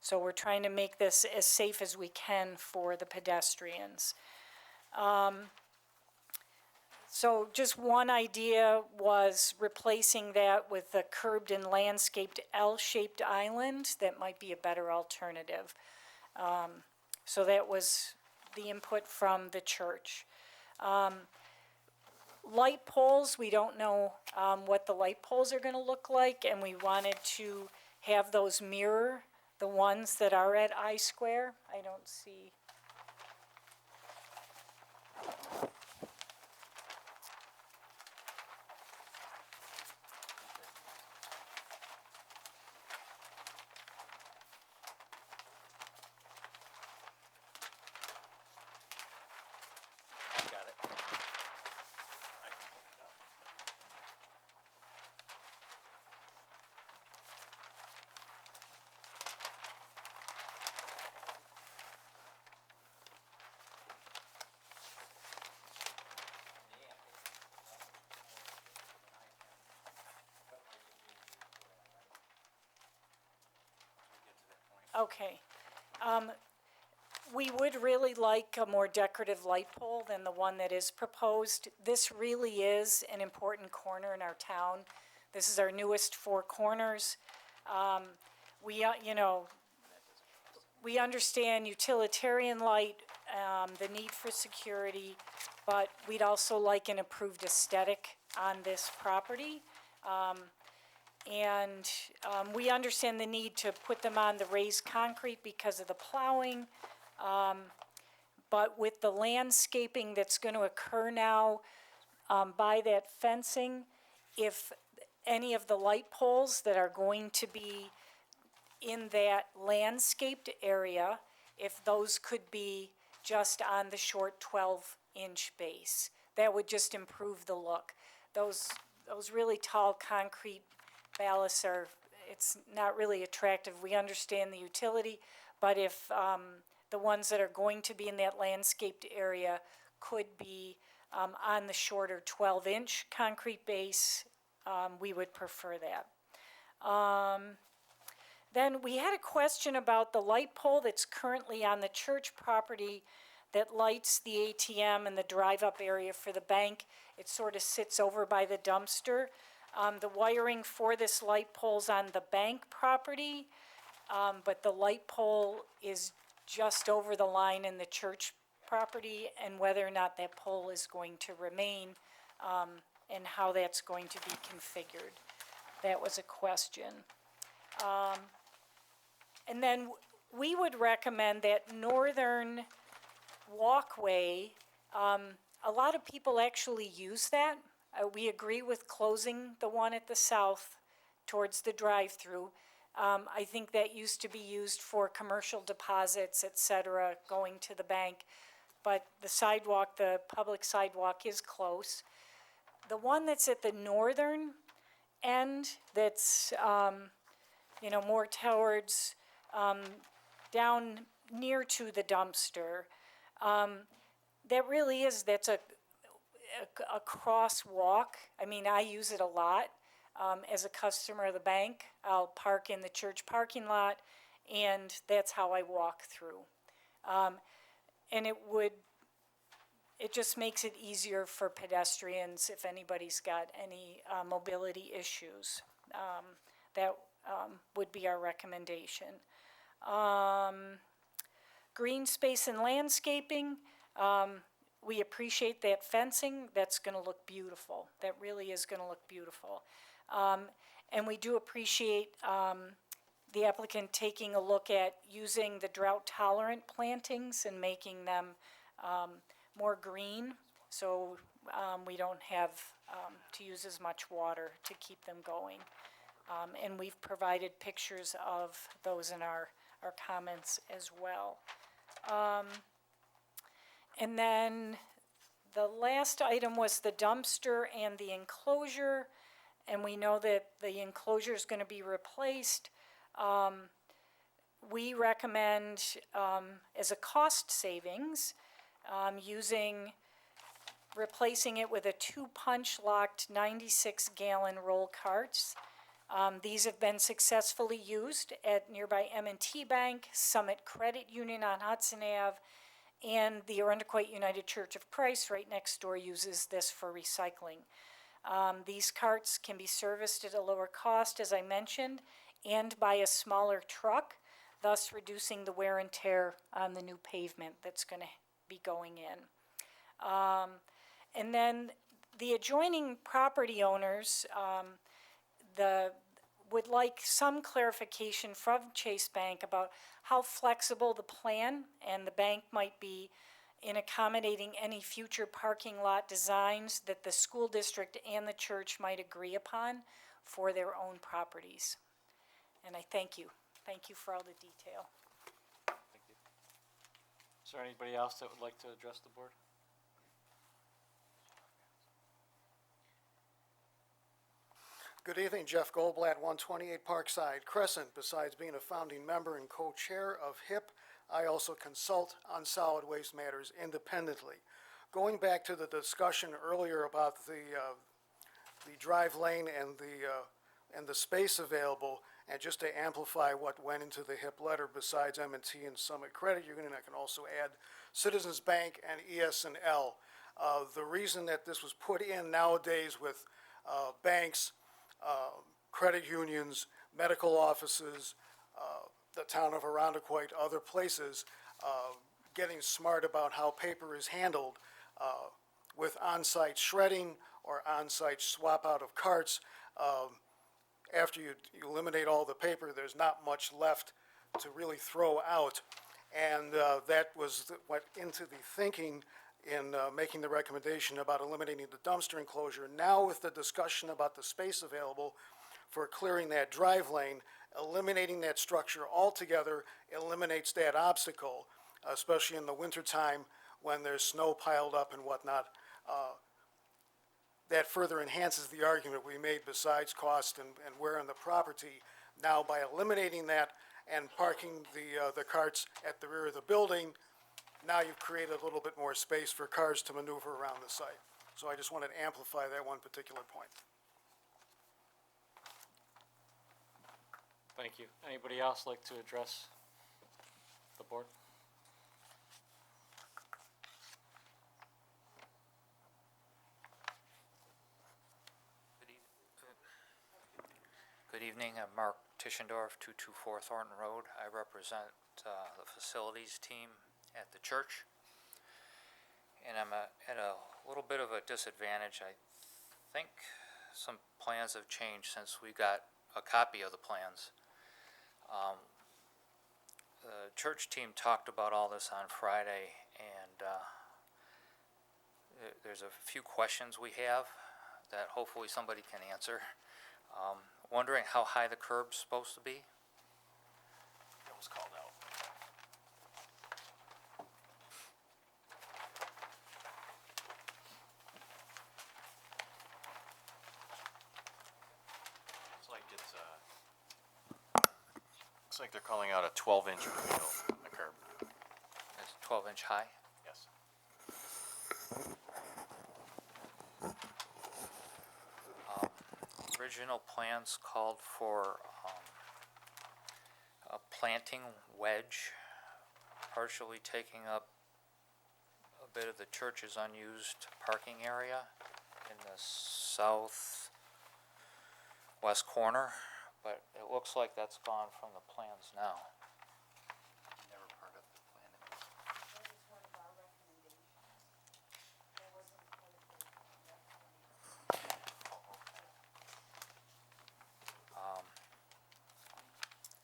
So we're trying to make this as safe as we can for the pedestrians. So just one idea was replacing that with a curbed and landscaped L-shaped island. That might be a better alternative. So that was the input from the church. Light poles, we don't know what the light poles are gonna look like, and we wanted to have those mirror the ones that are at I-Square. I don't see. Got it. Okay. We would really like a more decorative light pole than the one that is proposed. This really is an important corner in our town. This is our newest four corners. You know, we understand utilitarian light, the need for security, but we'd also like an approved aesthetic on this property. We understand the need to put them on the raised concrete because of the plowing. But with the landscaping that's gonna occur now, by that fencing, if any of the light poles that are going to be in that landscaped area, if those could be just on the short 12-inch base, that would just improve the look. Those really tall concrete ballasts are, it's not really attractive. We understand the utility, but if the ones that are going to be in that landscaped area could be on the shorter 12-inch concrete base, we would prefer that. Then we had a question about the light pole that's currently on the church property that lights the ATM and the drive-up area for the bank. It sort of sits over by the dumpster. The wiring for this light pole's on the bank property, but the light pole is just over the line in the church property, and whether or not that pole is going to remain, and how that's going to be configured. That was a question. And then we would recommend that northern walkway, a lot of people actually use that. We agree with closing the one at the south towards the drive-through. I think that used to be used for commercial deposits, et cetera, going to the bank. But the sidewalk, the public sidewalk is close. The one that's at the northern end, that's, more towards, down near to the dumpster, that really is, that's a crosswalk. I mean, I use it a lot. As a customer of the bank, I'll park in the church parking lot, and that's how I walk through. And it just makes it easier for pedestrians if anybody's got any mobility issues. That would be our recommendation. Green space and landscaping, we appreciate that fencing. That's gonna look beautiful. That really is gonna look beautiful. And we do appreciate the applicant taking a look at using the drought-tolerant plantings and making them more green, so we don't have to use as much water to keep them going. And we've provided pictures of those in our comments as well. And then the last item was the dumpster and the enclosure, and we know that the enclosure is going to be replaced. We recommend, as a cost savings, replacing it with a 2 punch-locked 96-gallon roll carts. These have been successfully used at nearby M&T Bank, Summit Credit Union on Hudson Ave, and the Arundequoit United Church of Christ right next door uses this for recycling. These carts can be serviced at a lower cost, as I mentioned, and by a smaller truck, thus reducing the wear and tear on the new pavement that's going to be going in. And then the adjoining property owners would like some clarification from Chase Bank about how flexible the plan and the bank might be in accommodating any future parking lot designs that the school district and the church might agree upon for their own properties. And I thank you. Thank you for all the detail. Thank you. Is there anybody else that would like to address the board? Good evening, Jeff Goldblatt, 128 Parkside Crescent. Besides being a founding member and co-chair of HIP, I also consult on solid waste matters independently. Going back to the discussion earlier about the drive lane and the space available, and just to amplify what went into the HIP letter, besides M&T and Summit Credit Union, I can also add Citizens Bank and ES&L. The reason that this was put in nowadays with banks, credit unions, medical offices, the town of Arundequoit, other places, getting smart about how paper is handled. with on-site shredding or on-site swap out of carts. After you eliminate all the paper, there's not much left to really throw out. And that was what into the thinking in making the recommendation about eliminating the dumpster enclosure. Now with the discussion about the space available for clearing that drive lane, eliminating that structure altogether eliminates that obstacle, especially in the wintertime when there's snow piled up and whatnot. That further enhances the argument we made besides cost and wear on the property. Now by eliminating that and parking the carts at the rear of the building, now you've created a little bit more space for cars to maneuver around the site. So I just wanted to amplify that one particular point. Thank you. Anybody else like to address the board? Good evening, I'm Mark Tischendorf, 224 Thornton Road. I represent the facilities team at the church. And I'm at a little bit of a disadvantage. I think some plans have changed since we got a copy of the plans. The church team talked about all this on Friday, and there's a few questions we have that hopefully somebody can answer. Wondering how high the curb's supposed to be? That was called out. Looks like they're calling out a 12-inch reveal on the curb. It's 12-inch high? Yes. Original plans called for a planting wedge, partially taking up a bit of the church's unused parking area in the southwest corner, but it looks like that's gone from the plans now. Never part of the plan.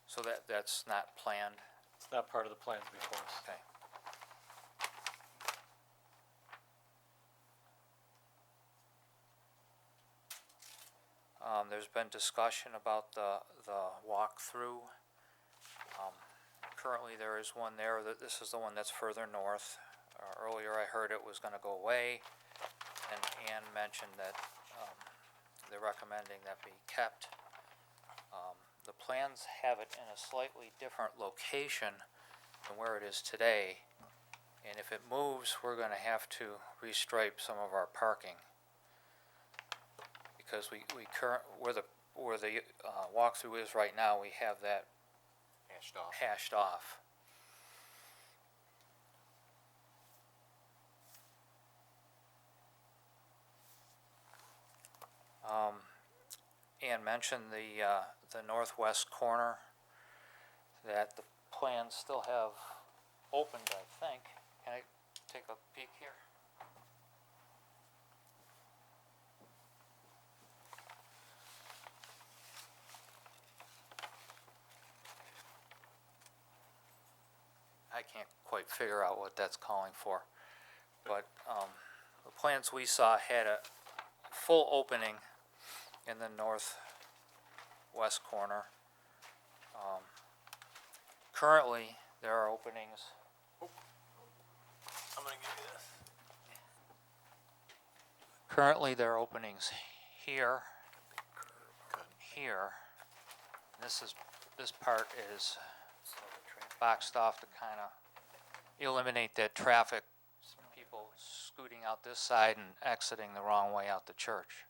So that's not planned? It's not part of the plans before us. Okay. There's been discussion about the walkthrough. Currently there is one there, this is the one that's further north. Earlier I heard it was gonna go away, and Ann mentioned that they're recommending that be kept. The plans have it in a slightly different location than where it is today. And if it moves, we're gonna have to restripe some of our parking. Because where the walkthrough is right now, we have that hashed off. Ann mentioned the northwest corner that the plans still have opened, I think. Can I take a peek here? I can't quite figure out what that's calling for. But the plans we saw had a full opening in the northwest corner. Currently, there are openings. I'm gonna give you this. Currently, there are openings here, here. This part is boxed off to kind of eliminate that traffic. Some people scooting out this side and exiting the wrong way out the church.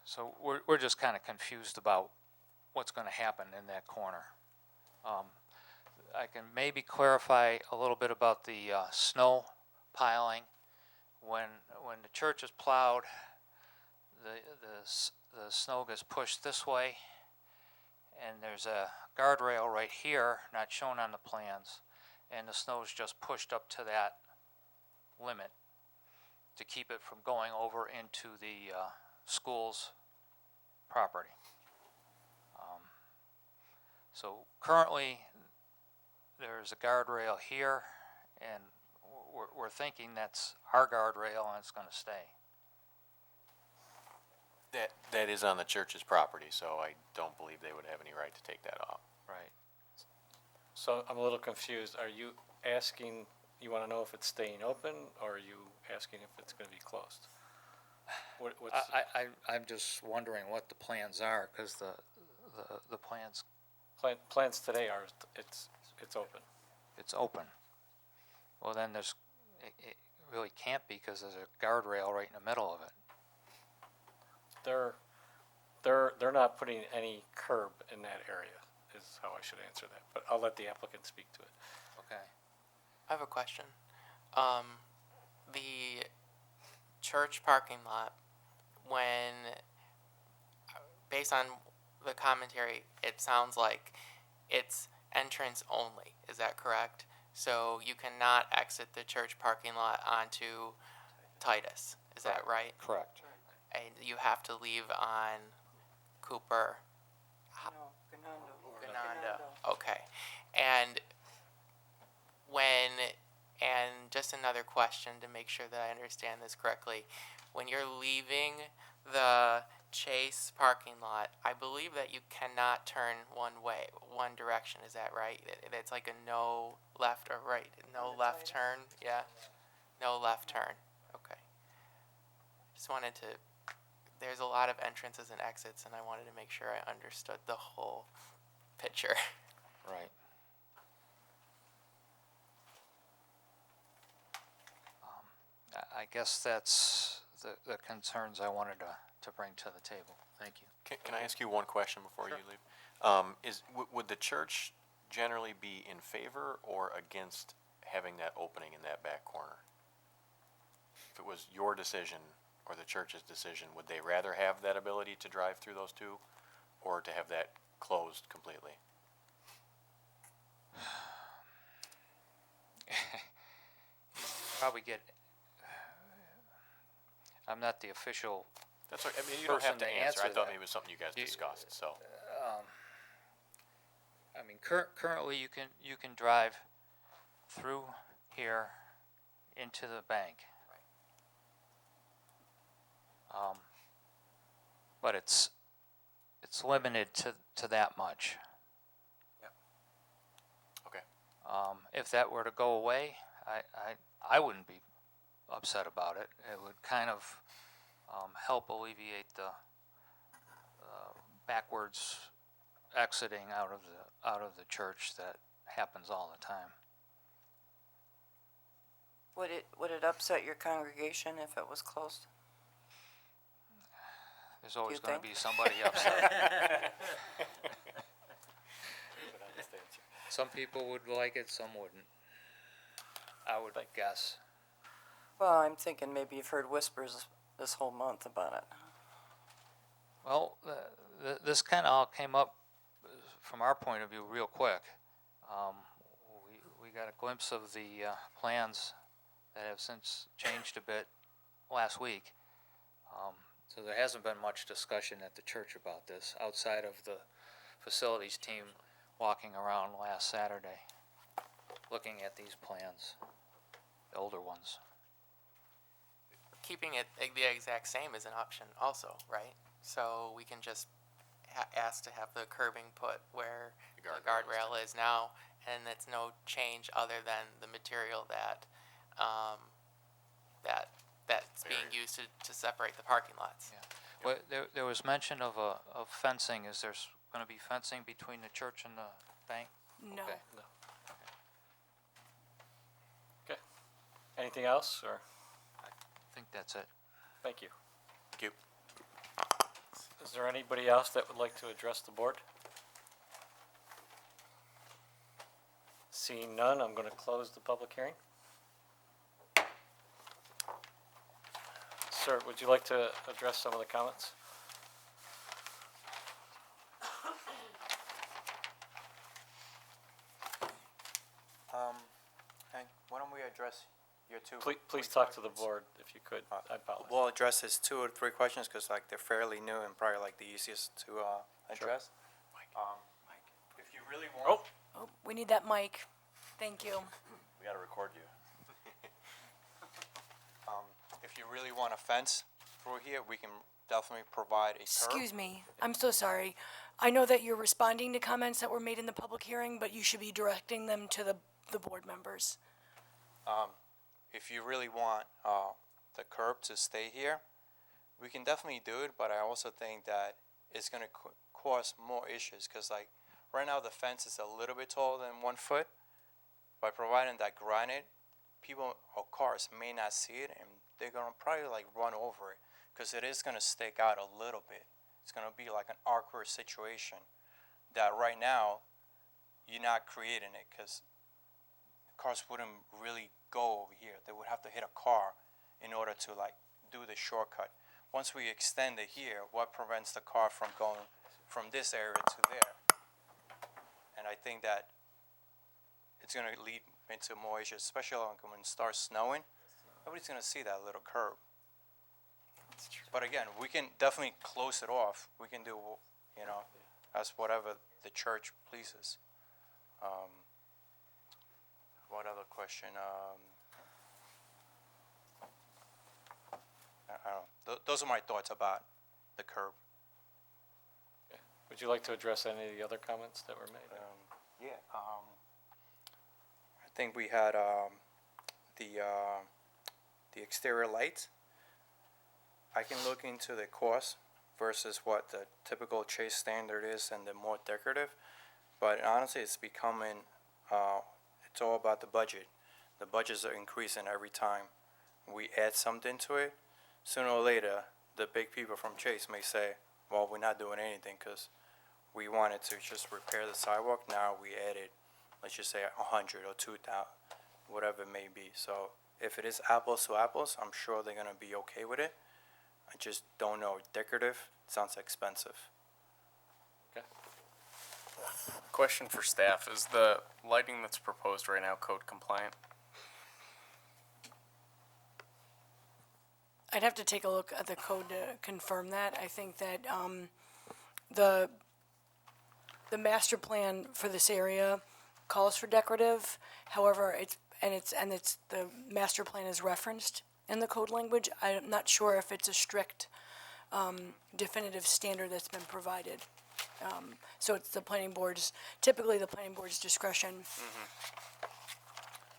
So we're just kind of confused about what's going to happen in that corner. I can maybe clarify a little bit about the snow piling. When the church is plowed, the snow gets pushed this way, and there's a guardrail right here, not shown on the plans, and the snow's just pushed up to that limit to keep it from going over into the school's property. So currently, there's a guardrail here, and we're thinking that's our guardrail and it's gonna stay. That is on the church's property, so I don't believe they would have any right to take that off. Right. So I'm a little confused. Are you asking, you want to know if it's staying open, or are you asking if it's going to be closed? What's, I'm just wondering what the plans are, because the plans, plans today are, it's open. it's open. Well, then it really can't be, because there's a guardrail right in the middle of it. They're not putting any curb in that area, is how I should answer that, but I'll let the applicant speak to it. Okay. I have a question. The church parking lot, when, based on the commentary, it sounds like it's entrance only. Is that correct? So you cannot exit the church parking lot onto Titus. Is that right? Correct. And you have to leave on Cooper. No, Ganando. Gananda. Okay. And and just another question to make sure that I understand this correctly. When you're leaving the Chase parking lot, I believe that you cannot turn one direction. Is that right? It's like a no left or right, no left turn. Yeah. No left turn. Okay. Just wanted to, there's a lot of entrances and exits, and I wanted to make sure I understood the whole picture. Right. I guess that's the concerns I wanted to bring to the table. Thank you. Can I ask you one question before you leave? Would the church generally be in favor or against having that opening in that back corner? If it was your decision or the church's decision, would they rather have that ability to drive through those two, or to have that closed completely? Probably get, I'm not the official, That's right. I mean, you don't have person to to answer. I answer thought that. maybe it was something you guys discussed, so. I mean, currently you can drive through here into the bank. But it's limited to that much. Okay. If that were to go away, I wouldn't be upset about it. It would kind of help alleviate the backwards exiting out of the church that happens all the time. Would it upset your congregation if it was closed? There's always you going to think? be somebody upset. Some people would like it, some wouldn't. I would guess. Well, I'm thinking maybe you've heard whispers this whole month about it. Well, this kind of all came up from our point of view real quick. We got a glimpse of the plans that have since changed a bit last week. So there hasn't been much discussion at the church about this outside of the facilities team walking around last Saturday looking at these plans, the older ones. Keeping it the exact same is an option also, right? So we can just ask to have the curbing put where the guardrail is now, and it's no change other than the material that that's being used to separate the parking lots. Yeah. Well, there was mention of fencing. Is there going to be fencing between the church and the bank? No. Okay. No. Okay. Anything else, or? I think that's it. Thank you. Thank you. Is there anybody else that would like to address the board? Seeing none, I'm going to close the public hearing. Sir, would you like to address some of the comments? we address your two? Please three talk to the questions? board if you could. I apologize. We'll address his 2 or 3 questions, because like they're fairly new and probably like the easiest to address. If you really want. Oh, we need that mic. Thank you. We gotta record you. If you really want a fence through here, we can definitely provide a curb. Excuse me, I'm so sorry. I know that you're responding to comments that were made in the public hearing, but you should be directing them to the board members. If you really want the curb to stay here, we can definitely do it, but I also think that it's gonna cause more issues, because like, right now the fence is a little bit taller than 1 foot. By providing that granite, people or cars may not see it, and they're gonna probably like run over it, because it is gonna stick out a little bit. It's gonna be like an awkward situation that right now you're not creating it, because cars wouldn't really go over here. They would have to hit a car in order to like do the shortcut. Once we extend it here, what prevents the car from going from this area to there? And I think that it's gonna lead into more issues, especially when it starts snowing. Nobody's gonna see that little curb. But again, we can definitely close it off. We can do, you know, as whatever the church pleases. What other question? I don't know. Those are my thoughts about the curb. Would you like to address any of the other comments that were made? Yeah. I think we had the exterior lights. I can look into the cost versus what the typical Chase standard is and the more decorative, but honestly, it's becoming it's all about the budget. The budgets are increasing every time we add something to it. Sooner or later, the big people from Chase may say, well, we're not doing anything because we wanted to just repair the sidewalk. Now we added, let's just say 100 or 2,000, whatever it may be. So if it is apples to apples, I'm sure they're gonna be okay with it. I just don't know. Decorative sounds expensive. Okay. Question for staff, is the lighting that's proposed right now code compliant? I'd have to take a look at the code to confirm that. I think that the master plan for this area calls for decorative. However, the master plan is referenced in the code language. I'm not sure if it's a strict definitive standard that's been provided. So it's typically the planning board's discretion.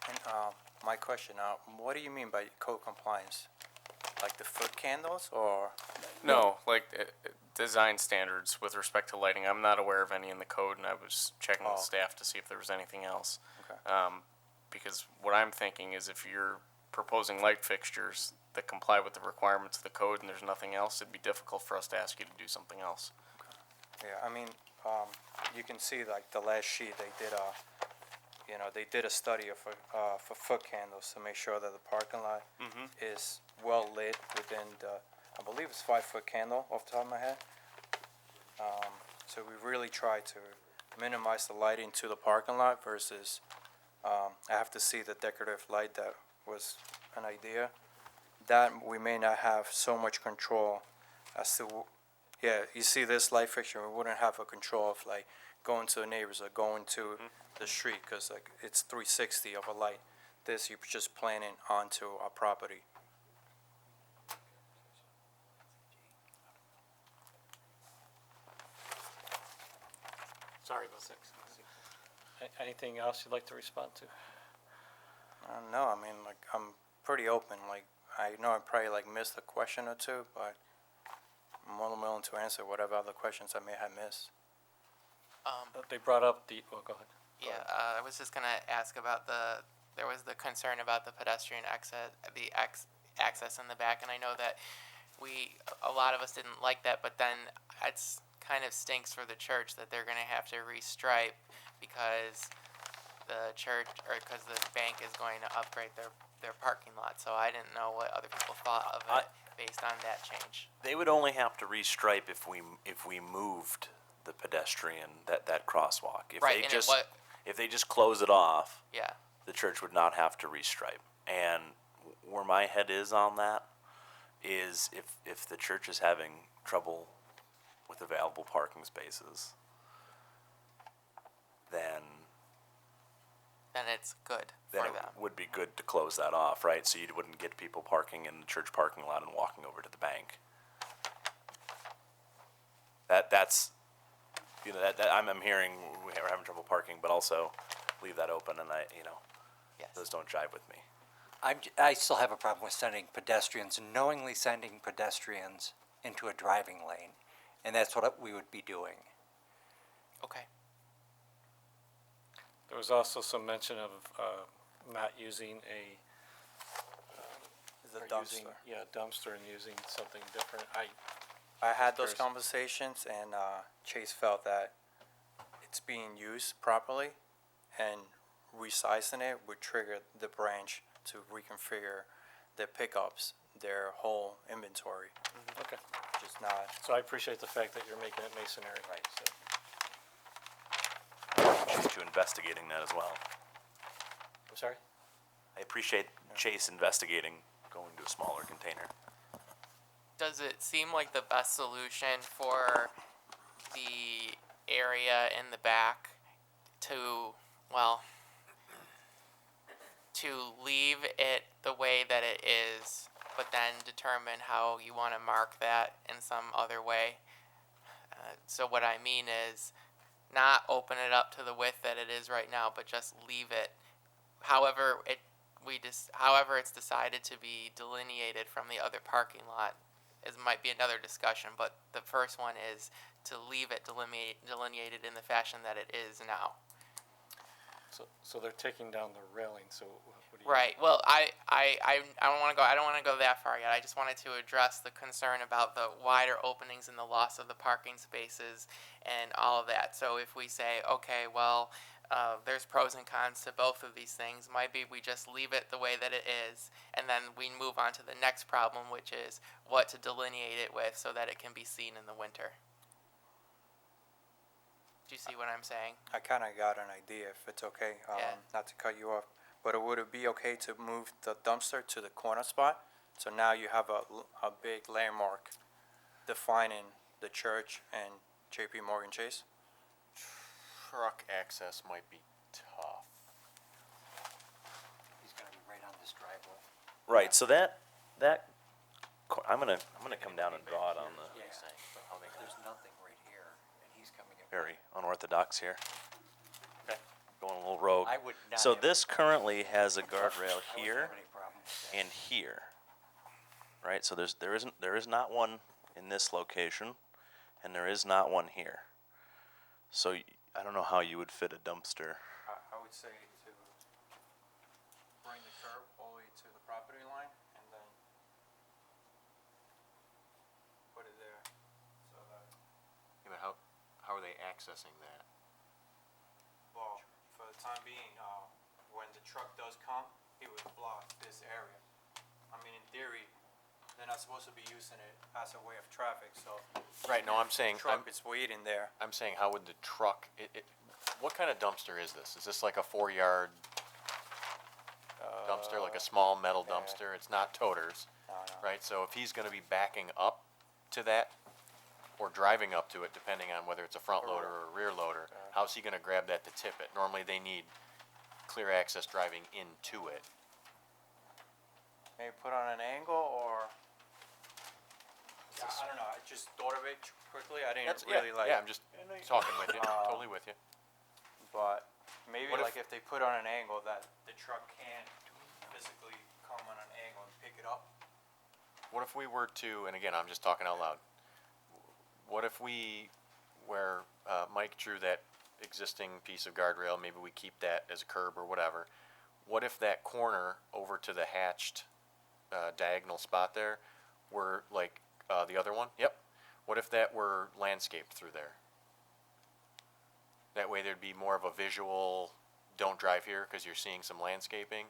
And my question now, what do you mean by code compliance? Like the foot candles or? No, like design standards with respect to lighting. I'm not aware of any in the code, and I was checking with staff to see if there was anything else. Okay. Because what I'm thinking is if you're proposing light fixtures that comply with the requirements of the code and there's nothing else, it'd be difficult for us to ask you to do something else. Yeah, I mean, you can see like the last sheet, they did a study for foot candles to make sure that the parking lot is well lit within I believe it's 5-foot candle off the top of my head. So we really try to minimize the lighting to the parking lot versus, I have to see the decorative light that was an idea. That we may not have so much control as to, yeah, you see this light fixture, we wouldn't have a control of like going to the neighbors or going to the street, because like it's 360 of a light. This, you're just planning onto a property. Sorry about that. Anything else you'd like to respond to? No, I mean, like, I'm pretty open. Like, I know I probably like missed a question or two, but I'm more than willing to answer whatever other questions I may have missed. They brought up well, go ahead. Yeah, I was just gonna ask about there was the concern about the pedestrian access in the back, and I know that a lot of us didn't like that, but then it's kind of stinks for the church that they're gonna have to restripe because because the bank is going to upgrade their parking lot. So I didn't know what other people thought of it based on that change. They would only have to restripe if we moved the pedestrian, that crosswalk. If Right, they and just if they just close it off, Yeah. the church would not have to restripe. And where my head is on that is if the church is having trouble with available parking spaces, then it's good then for it them. would be good to close that off, right? So you wouldn't get people parking in the church parking lot and walking over to the bank. That's that I'm hearing we're having trouble parking, but also leave that open, and Yes. those don't jive with me. I still have a problem with sending pedestrians, knowingly sending pedestrians into a driving lane, and that's what we would be doing. Okay. There was also some mention of not using a The or using- dumpster. Yeah, dumpster and using something different. I had those Chris. conversations, and Chase felt that it's being used properly, and resizing it would trigger the branch to reconfigure their pickups, their whole inventory, Okay. just not. So I appreciate the fact that you're making it masonry. Right. So, I appreciate you investigating that as well. I'm sorry? I appreciate Chase investigating going to a smaller container. Does it seem like the best solution for the area in the back to, well, to leave it the way that it is, but then determine how you want to mark that in some other way? So what I mean is not open it up to the width that it is right now, but just leave it however it's decided to be delineated from the other parking lot. It might be another discussion, but the first one is to leave it delineated in the fashion that it is now. So they're taking down the railing, so what do you? Right. Well, I don't want to go. I don't want to go that far yet. I just wanted to address the concern about the wider openings and the loss of the parking spaces and all of that. So if we say, okay, well, there's pros and cons to both of these things. Maybe we just leave it the way that it is, and then we move on to the next problem, which is what to delineate it with so that it can be seen in the winter. Do you see what I'm saying? I kind of got an idea, if it's okay, Yeah. not to cut you off, but would it be okay to move the dumpster to the corner spot? So now you have a big landmark defining the church and JP Morgan Chase? Truck access might be tough. He's gonna be right on this driveway. Right. So I'm gonna come down and draw it on the. There's nothing right here, and he's coming in. Very unorthodox here. Okay. Going a little rogue. I would not So have- this currently has a guardrail I wouldn't here have any problem with that. and here. Right. So there is not one in this location, and there is not one here. So I don't know how you would fit a dumpster. I would say to bring the curb all the way to the property line and then put it there, so that, Yeah, but how are they accessing that? well, for the time being, when the truck does come, it would block this area. I mean, in theory, they're not supposed to be using it as a way of traffic, so Right. No, I'm saying truck is waiting there. I'm saying how would the truck? What kind of dumpster is this? Is this like a 4-yard dumpster, like a small metal yeah. dumpster? It's not toters, No, no. right? So if he's going to be backing up to that or driving up to it, depending on whether it's a front loader or a rear loader, how's he going to grab that to tip it? Normally they need clear access driving into it. Maybe put on an angle or, I don't know, I just thought of it quickly, I didn't really like. Yeah, I'm just talking with you, totally with you. But maybe What if- like if they put on an angle that the truck can't physically come on an angle and pick it up. What if we were to, and again, I'm just talking out loud, what if we, where Mike drew that existing piece of guardrail, maybe we keep that as a curb or whatever, what if that corner over to the hatched diagonal spot there were like the other one? Yep. What if that were landscaped through there? That way there'd be more of a visual, don't drive here because you're seeing some landscaping.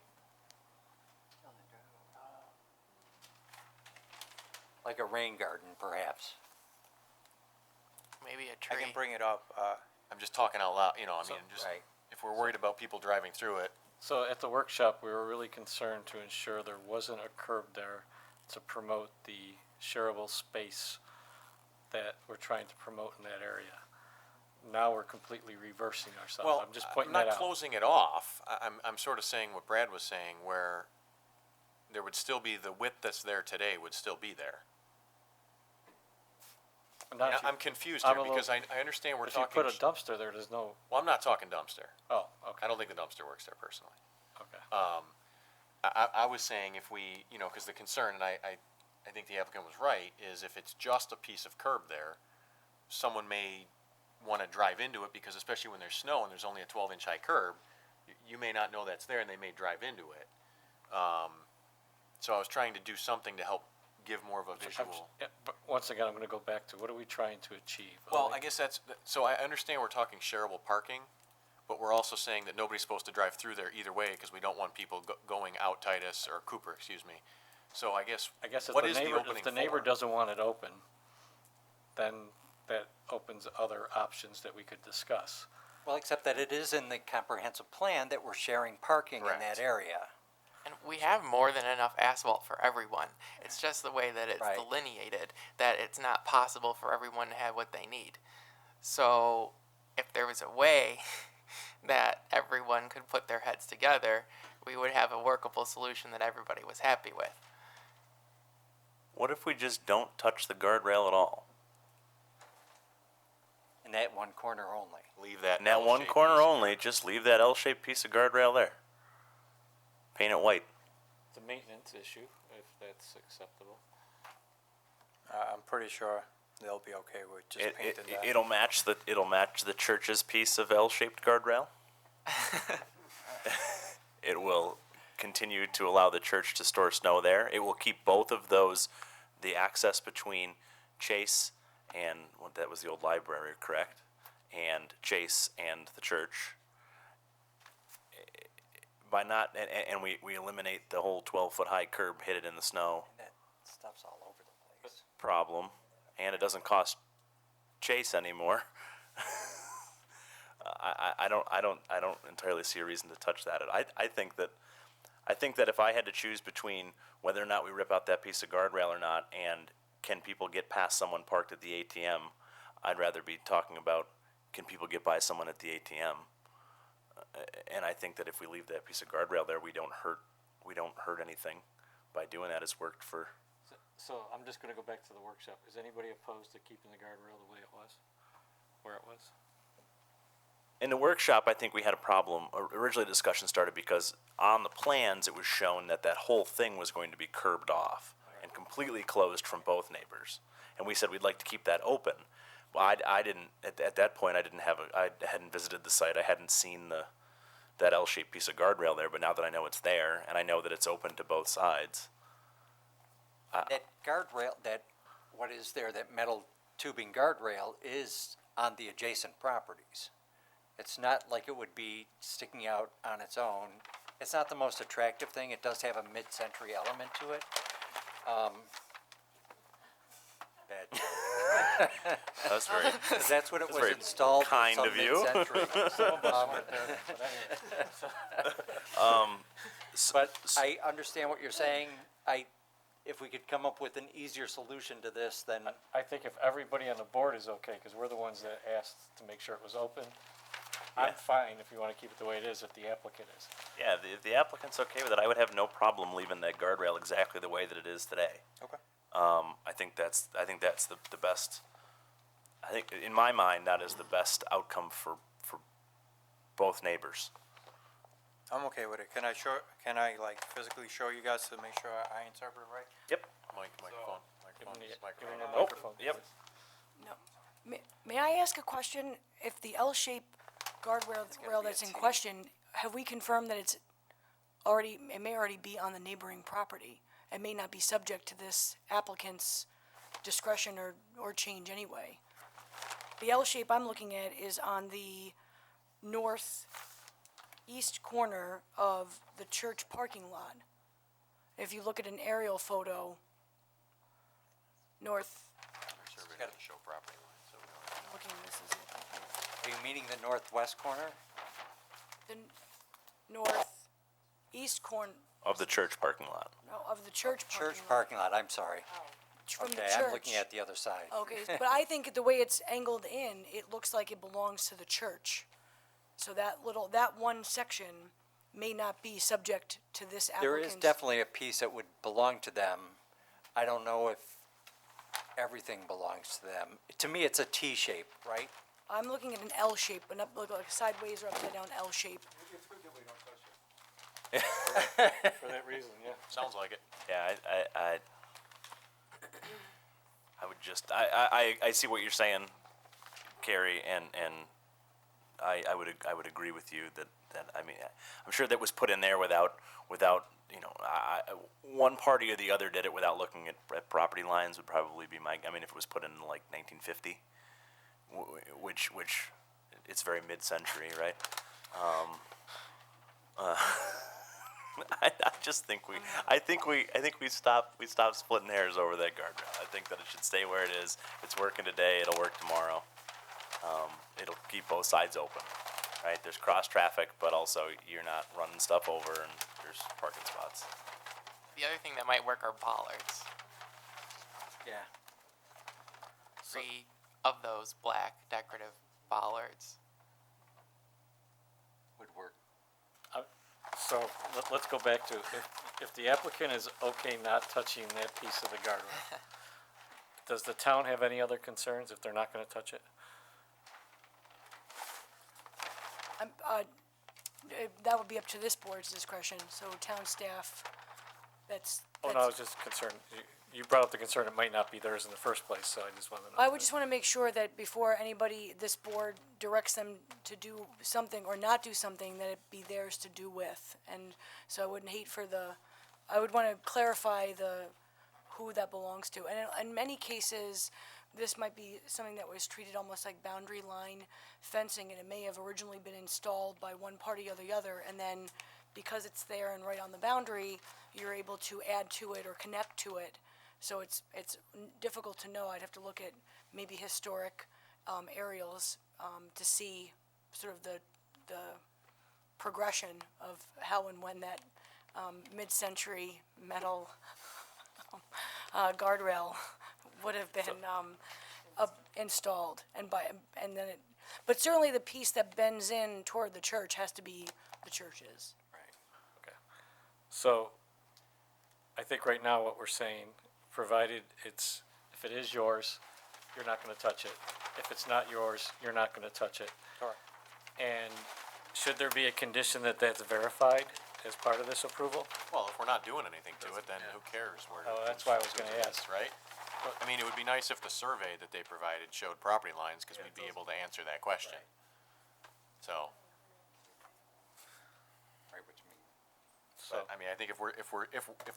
Like a rain garden, perhaps. Maybe a I tree. can bring it up, I'm just talking out loud, I mean, just, right. if we're worried about people driving through it, So at the workshop, we were really concerned to ensure there wasn't a curb there to promote the shareable space that we're trying to promote in that area. Now we're completely reversing ourselves. Well, I'm just pointing I'm that not out. closing it off. I'm sort of saying what Brad was saying, where there would still be, the width that's there today would still be there. Not if you- I'm confused I'm here a little- because I understand we're If you talking. put a dumpster there, there's no, Well, I'm not talking dumpster. oh, okay, I don't think the dumpster works there personally. okay. I was saying if we, because the concern, and I think the applicant was right, is if it's just a piece of curb there, someone may want to drive into it because especially when there's snow and there's only a 12-inch high curb, you may not know that's there and they may drive into it. So I was trying to do something to help give more of a visual. Yeah, but once again, I'm gonna go back to what are we trying to achieve? Well, I guess so I understand we're talking shareable parking, but we're also saying that nobody's supposed to drive through there either way because we don't want people going out Titus or Cooper, excuse me. So I guess if what the is the neighbor, opening if the neighbor for? doesn't want it open, then that opens other options that we could discuss. Well, except that it is in the comprehensive plan that we're sharing parking in Correct. that area. And we have more than enough asphalt for everyone. It's just the way that it's Right. delineated that it's not possible for everyone to have what they need. So if there was a way that everyone could put their heads together, we would have a workable solution that everybody was happy with. What if we just don't touch the guardrail at all? In that one corner only. Leave that In that one L-shaped corner piece. only, just leave that L-shaped piece of guardrail there. Paint it white. It's a maintenance issue, if that's acceptable. I'm pretty sure they'll be okay with just painting that. It'll match the church's piece of L-shaped guardrail. It will continue to allow the church to store snow there. It will keep both of those, the access between Chase and what that was the old library, correct? And Chase and the church. By not, and we eliminate the whole 12-foot high curb hit it in the snow That stuff's all over the place. problem, and it doesn't cost Chase anymore. I don't entirely see a reason to touch that. I think that if I had to choose between whether or not we rip out that piece of guardrail or not, and can people get past someone parked at the ATM, I'd rather be talking about can people get by someone at the ATM. And I think that if we leave that piece of guardrail there, we don't hurt anything by doing that. It's worked for. So I'm just gonna go back to the workshop. Is anybody opposed to keeping the guardrail the way it was? Where it was? In the workshop, I think we had a problem. Originally, the discussion started because on the plans, it was shown that that whole thing was going to be curbed off and completely closed from both neighbors. And we said we'd like to keep that open. Well, I didn't, at that point, I hadn't visited the site. I hadn't seen that L-shaped piece of guardrail there, but now that I know it's there, and I know that it's open to both sides. That guardrail, what is there, that metal tubing guardrail is on the adjacent properties. It's not like it would be sticking out on its own. It's not the most attractive thing. It does have a mid-century element to it. That's very. 'Cause that's what it was very installed in kind some of you. mid-century. But I understand what you're saying. If we could come up with an easier solution to this, then I think if everybody on the board is okay, because we're the ones that asked to make sure it was open, I'm fine if you wanna keep it the way it is, if the applicant is. Yeah, if the applicant's okay with it, I would have no problem leaving that guardrail exactly the way that it is today. Okay. I think that's the best. I think in my mind that is the best outcome for both neighbors. I'm okay with it. Can I like physically show you guys to make sure I interpret it right? Yep. Microphone. Give him the Microphone. microphone. Yep. No. May I ask a question? If the L-shaped guardrail that's in question, have we confirmed that it may already be on the neighboring property? It may not be subject to this applicant's discretion or change anyway. The L shape I'm looking at is on the northeast corner of the church parking lot. If you look at an aerial photo, Survey doesn't show property lines, so we don't have. looking, this is it. are you meaning the northwest corner? The north, east corner of the church parking lot. of the church parking Church lot. parking lot, I'm sorry. From the Okay, I'm looking church. at the other side. Okay, but I think the way it's angled in, it looks like it belongs to the church. So that one section may not be subject to this There applicant's. is definitely a piece that would belong to them. I don't know if everything belongs to them. To me, it's a T shape, right? I'm looking at an L shape, an up, like a sideways or upside down L shape. For that reason, yeah. Sounds like it. Yeah, I would just, I see what you're saying, Carrie, and I would agree with you that I mean, I'm sure that was put in there without, you know, one party or the other did it without looking at property lines would probably be my, I mean, if it was put in like 1950, which it's very mid-century, right? I just think I think we stop splitting hairs over that guardrail. I think that it should stay where it is. It's working today. It'll work tomorrow. It'll keep both sides open, right? There's cross traffic, but also you're not running stuff over, and there's parking spots. The other thing that might work are bollards. Yeah. 3 of those black decorative bollards. Would work. So let's go back to, if the applicant is okay not touching that piece of the guardrail, does the town have any other concerns if they're not gonna touch it? That would be up to this board's discretion, so town staff, Oh, no, I was just concerned, you brought up the concern it might not be theirs in the first place, so I just wanted to know. I would just want to make sure that before anybody, this board directs them to do something or not do something, that it be theirs to do with. And so I wouldn't hate for I would want to clarify who that belongs to. And in many cases, this might be something that was treated almost like boundary line fencing, and it may have originally been installed by one party or the other, and then because it's there and right on the boundary, you're able to add to it or connect to it. So it's difficult to know. I'd have to look at maybe historic aerials to see sort of the progression of how and when that mid-century metal guardrail would have been installed, but certainly the piece that bends in toward the church has to be the church's. So, I think right now what we're saying, provided if it is yours, you're not gonna touch it. If it's not yours, you're not gonna touch it. Correct. And should there be a condition that that's verified as part of this approval? Well, if we're not doing anything to it, then who cares where? Oh, that's why I was gonna ask. Right? I mean, it would be nice if the survey that they provided showed property lines, because we'd be able to answer that question. So, Right, what you mean. So, I mean, I think if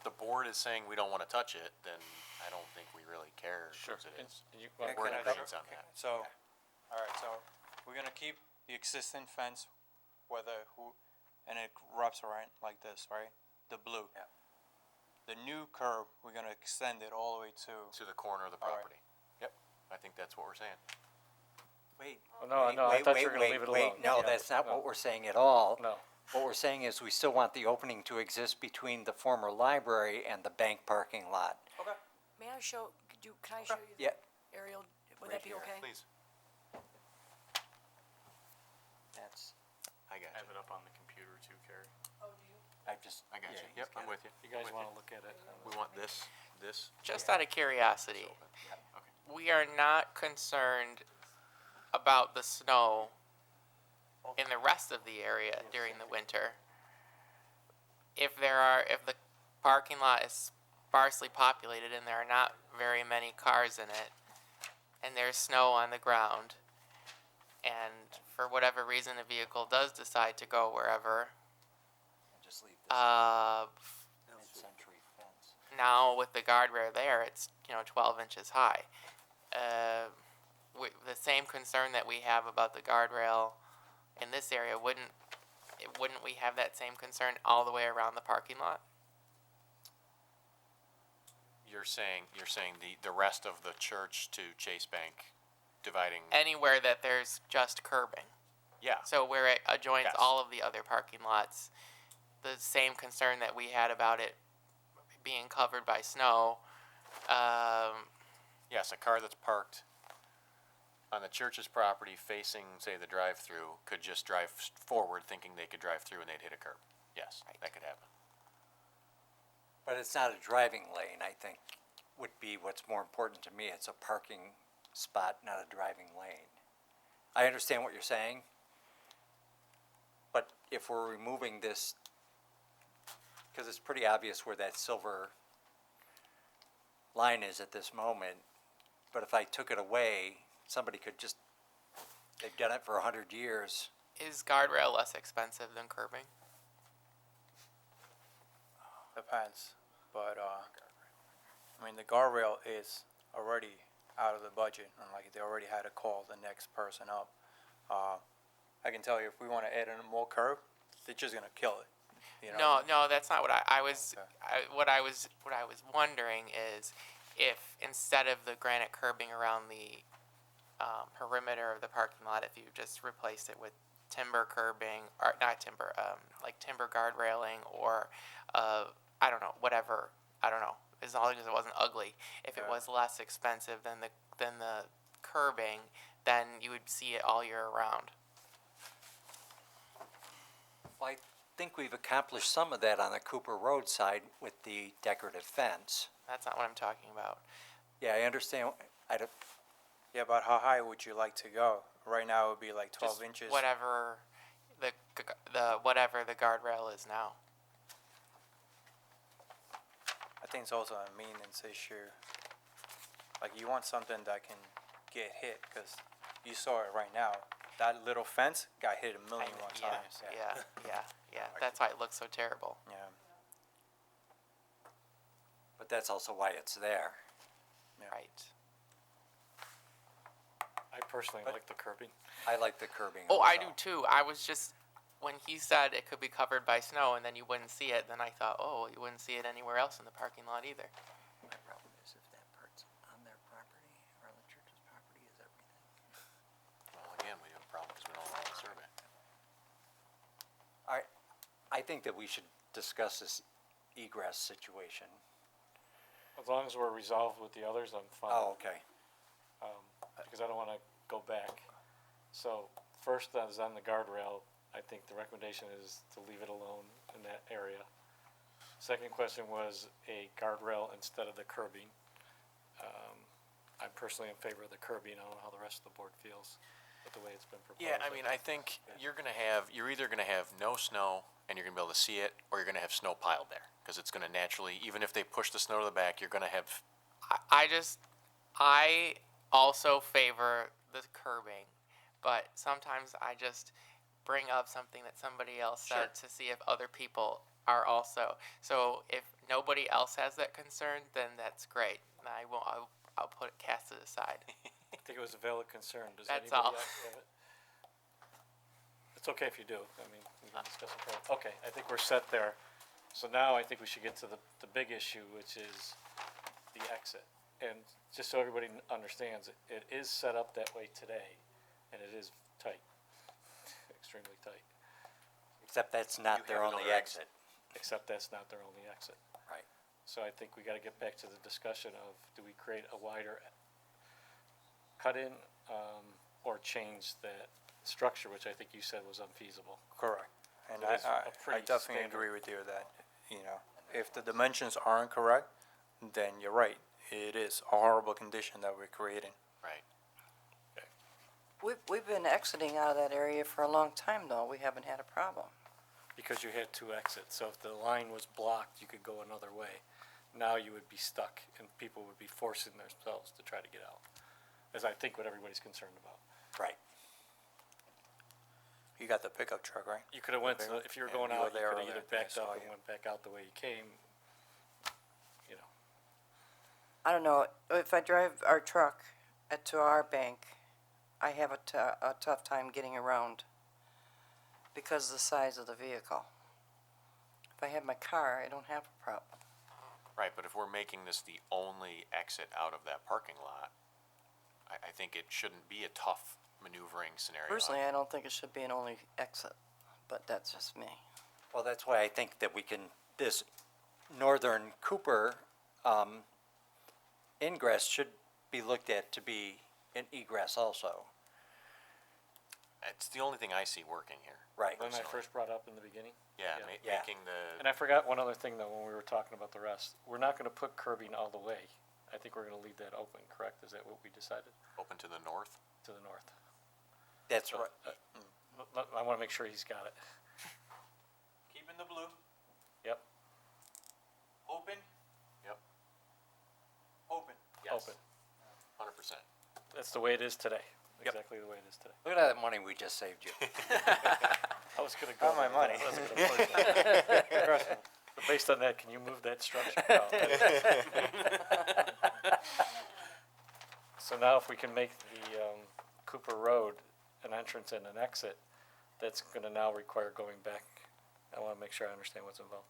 the board is saying we don't wanna touch it, then I don't think we really care sure. as it is. You- Can We're in I- agreement on that. So, all right, so we're gonna keep the existing fence, and it wraps around like this, right? The blue. Yeah. The new curb, we're gonna extend it all the way to. To the corner of the All right. property. Yep, I think that's what we're saying. Wait. Oh, no, wait, no, I wait, thought you wait, were gonna wait, leave it wait. alone. No, Yeah. that's not No. what we're saying at all. No, What we're saying is we still want the opening to exist between the former library and the bank parking lot. Okay. May I show, can I show you Yeah. the aerial? Would Right that be here. okay? Please, That's, I got I have you. it up on the computer too, Carrie. I just. I got yeah, you. he's Yep, I'm got it. with you. you guys I'm with wanna look at it? We want this. Just out of curiosity, Okay. we are not concerned about the snow in the rest of the area during the winter. If the parking lot is sparsely populated and there are not very many cars in it, and there's snow on the ground, and for whatever reason a vehicle does decide to go wherever, Just leave this mid-century fence. now with the guardrail there, it's 12 inches high. The same concern that we have about the guardrail in this area, wouldn't we have that same concern all the way around the parking lot? You're saying the rest of the church to Chase Bank dividing, Anywhere that there's just curbing. yeah, So where it adjoins Yes. all of the other parking lots, the same concern that we had about it being covered by snow. Yes, a car that's parked on the church's property facing, say, the drive-through could just drive forward thinking they could drive through and they'd hit a curb. Yes, that could happen. But it's not a driving lane, I think, would be what's more important to me. It's a parking spot, not a driving lane. I understand what you're saying, but if we're removing this, because it's pretty obvious where that silver line is at this moment, but if I took it away, somebody could just, they've done it for 100 years. Is guardrail less expensive than curbing? Depends, but, I mean, the guardrail is already out of the budget, and like, they already had to call the next person up. I can tell you, if we wanna add in more curb, they're just gonna kill it, you know? No, that's not what I was. What I was wondering is if instead of the granite curbing around the perimeter of the parking lot, if you just replaced it with timber curbing, or not timber, like timber guard railing, or I don't know, whatever. I don't know. As long as it wasn't ugly, if it was less expensive than the curbing, then you would see it all year round. Well, I think we've accomplished some of that on the Cooper Road side with the decorative fence. That's not what I'm talking about. Yeah, I understand. I don't, Yeah, but how high would you like to go? Right now, it would be like 12 Just inches. Whatever the guardrail is now. I think it's also a maintenance issue. Like, you want something that can get hit, because you saw it right now. That little fence got hit a million I- one yeah, times. yeah. That's why it looks so terrible. Yeah. but that's also why it's there. Right. I personally like the curbing. I like the curbing. Oh, I do also. too. I was just, when he said it could be covered by snow and then you wouldn't see it, then I thought, oh, you wouldn't see it anywhere else in the parking lot either. My problem is if that part's on their property or on the church's property, is everything. Well, again, we have a problem because we don't allow the survey. I think that we should discuss this egress situation. As long as we're resolved with the others, I'm fine. Oh, okay. Because I don't wanna go back. So, first is on the guardrail, I think the recommendation is to leave it alone in that area. Second question was a guardrail instead of the curbing. I'm personally in favor of the curbing, I don't know how the rest of the board feels with the way it's been proposed. Yeah, I mean, I think you're either gonna have no snow and you're gonna be able to see it, or you're gonna have snow piled there. Cause it's gonna naturally, even if they push the snow to the back, you're gonna have, I also favor the curbing, but sometimes I just bring up something that somebody else said to see if other people are also. So if nobody else has that concern, then that's great. I won't. I'll cast it aside. I think it was a valid concern, does That's anybody all. else have it? It's okay if you do, I mean, we can discuss it further. Okay, I think we're set there. So now I think we should get to the big issue, which is the exit. And just so everybody understands, it is set up that way today, and it is tight, extremely tight, Except that's not their have only another exit. except that's not their only exit. Right. So I think we gotta get back to the discussion of, do we create a wider cut-in, or change that structure, which I think you said was unfeasible. Correct. And So it's a I pretty definitely standard- agree with you that, if the dimensions aren't correct, then you're right. It is a horrible condition that we're creating. right? We've been exiting out of that area for a long time, though. We haven't had a problem. Because you had two exits, so if the line was blocked, you could go another way. Now you would be stuck, and people would be forcing themselves to try to get out, as I think what everybody's concerned about. Right. You got the pickup truck, right? You could've went to, if you were Yeah, going you were out, you there could've earlier. either I backed saw up and you. went back out the way you came, you know. I don't know, if I drive our truck to our bank, I have a tough time getting around because of the size of the vehicle. If I have my car, I don't have a problem. Right, but if we're making this the only exit out of that parking lot, I think it shouldn't be a tough maneuvering scenario. Personally, I don't think it should be an only exit, but that's just me. Well, that's why I think that we can, this northern Cooper, ingress should be looked at to be an egress also. It's the only thing I see working here. Right. When I first brought up in the beginning. Yeah, Yeah. Yeah. making the, And I forgot one other thing though, when we were talking about the rest. We're not gonna put curbing all the way. I think we're gonna leave that open, correct? Is that what we decided? open to the north. To the north. That's So, right. I wanna make sure he's got it. Keeping the blue. Yep, Open. Yep. Open. Yes. open. 100%. That's the way it is today. Yep. Exactly the way it is today. Look at that money we just saved you. I was gonna go. Not my there, money. but I wasn't gonna push it. Trust me. But based on that, can you move that structure? No. So now if we can make the, Cooper Road an entrance and an exit, that's gonna now require going back. I wanna make sure I understand what's involved.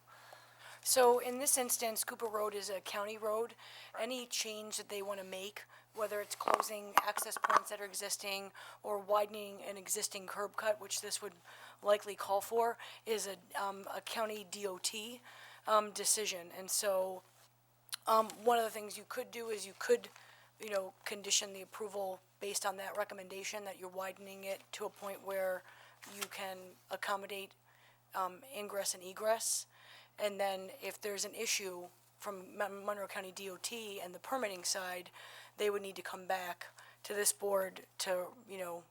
So in this instance, Cooper Road is a county road. Any change that they want to make, whether it's closing access points that are existing or widening an existing curb cut, which this would likely call for, is a county DOT decision. And so one of the things you could do is you could, condition the approval based on that recommendation, that you're widening it to a point where you can accommodate ingress and egress. And then if there's an issue from Monroe County DOT and the permitting side, they would need to come back to this board to,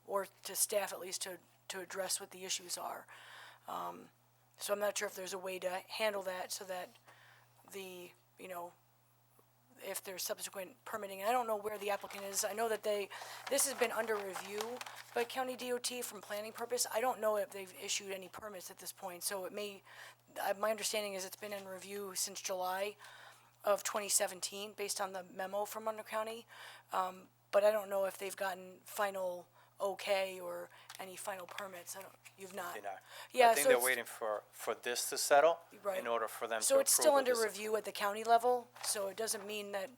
or to staff at least to address what the issues are. So I'm not sure if there's a way to handle that so that the, if there's subsequent permitting, and I don't know where the applicant is. I know that this has been under review by County DOT from planning purpose. I don't know if they've issued any permits at this point, so it may, my understanding is it's been in review since July of 2017, based on the memo from Monroe County. But I don't know if they've gotten final okay or any final permits. You've not? You know, Yeah, I think so they're it's- waiting for this to settle Right. in order for them to So approve it's still of under this. review at the county level, so it doesn't mean that,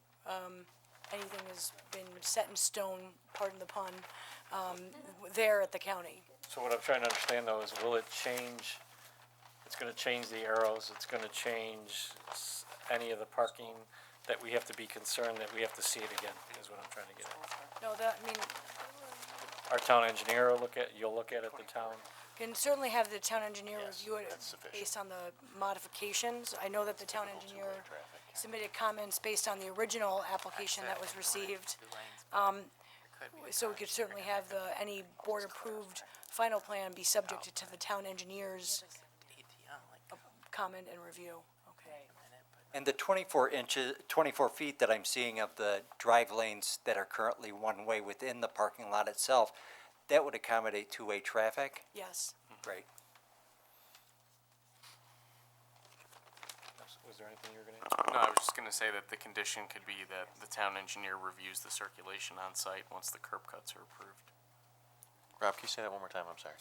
anything has been set in stone, pardon the pun, there at the county. So what I'm trying to understand though is, will it change, it's gonna change the arrows, it's gonna change any of the parking that we have to be concerned that we have to see it again, is what I'm trying to get at. No, Our town engineer will look at, you'll look at it, the town, can certainly have the town engineer review it that's sufficient. based on the modifications. I know that the town engineer submitted comments based on the original application that was received. So we could certainly have any board-approved final plan be subject to the town engineer's comment and review. Okay. And the 24 feet that I'm seeing of the drive lanes that are currently one-way within the parking lot itself, that would accommodate two-way traffic? Yes. Great. was there anything you were gonna add? No, I was just gonna say that the condition could be that the town engineer reviews the circulation on site once the curb cuts are approved. Rob, can you say that one more time? I'm sorry.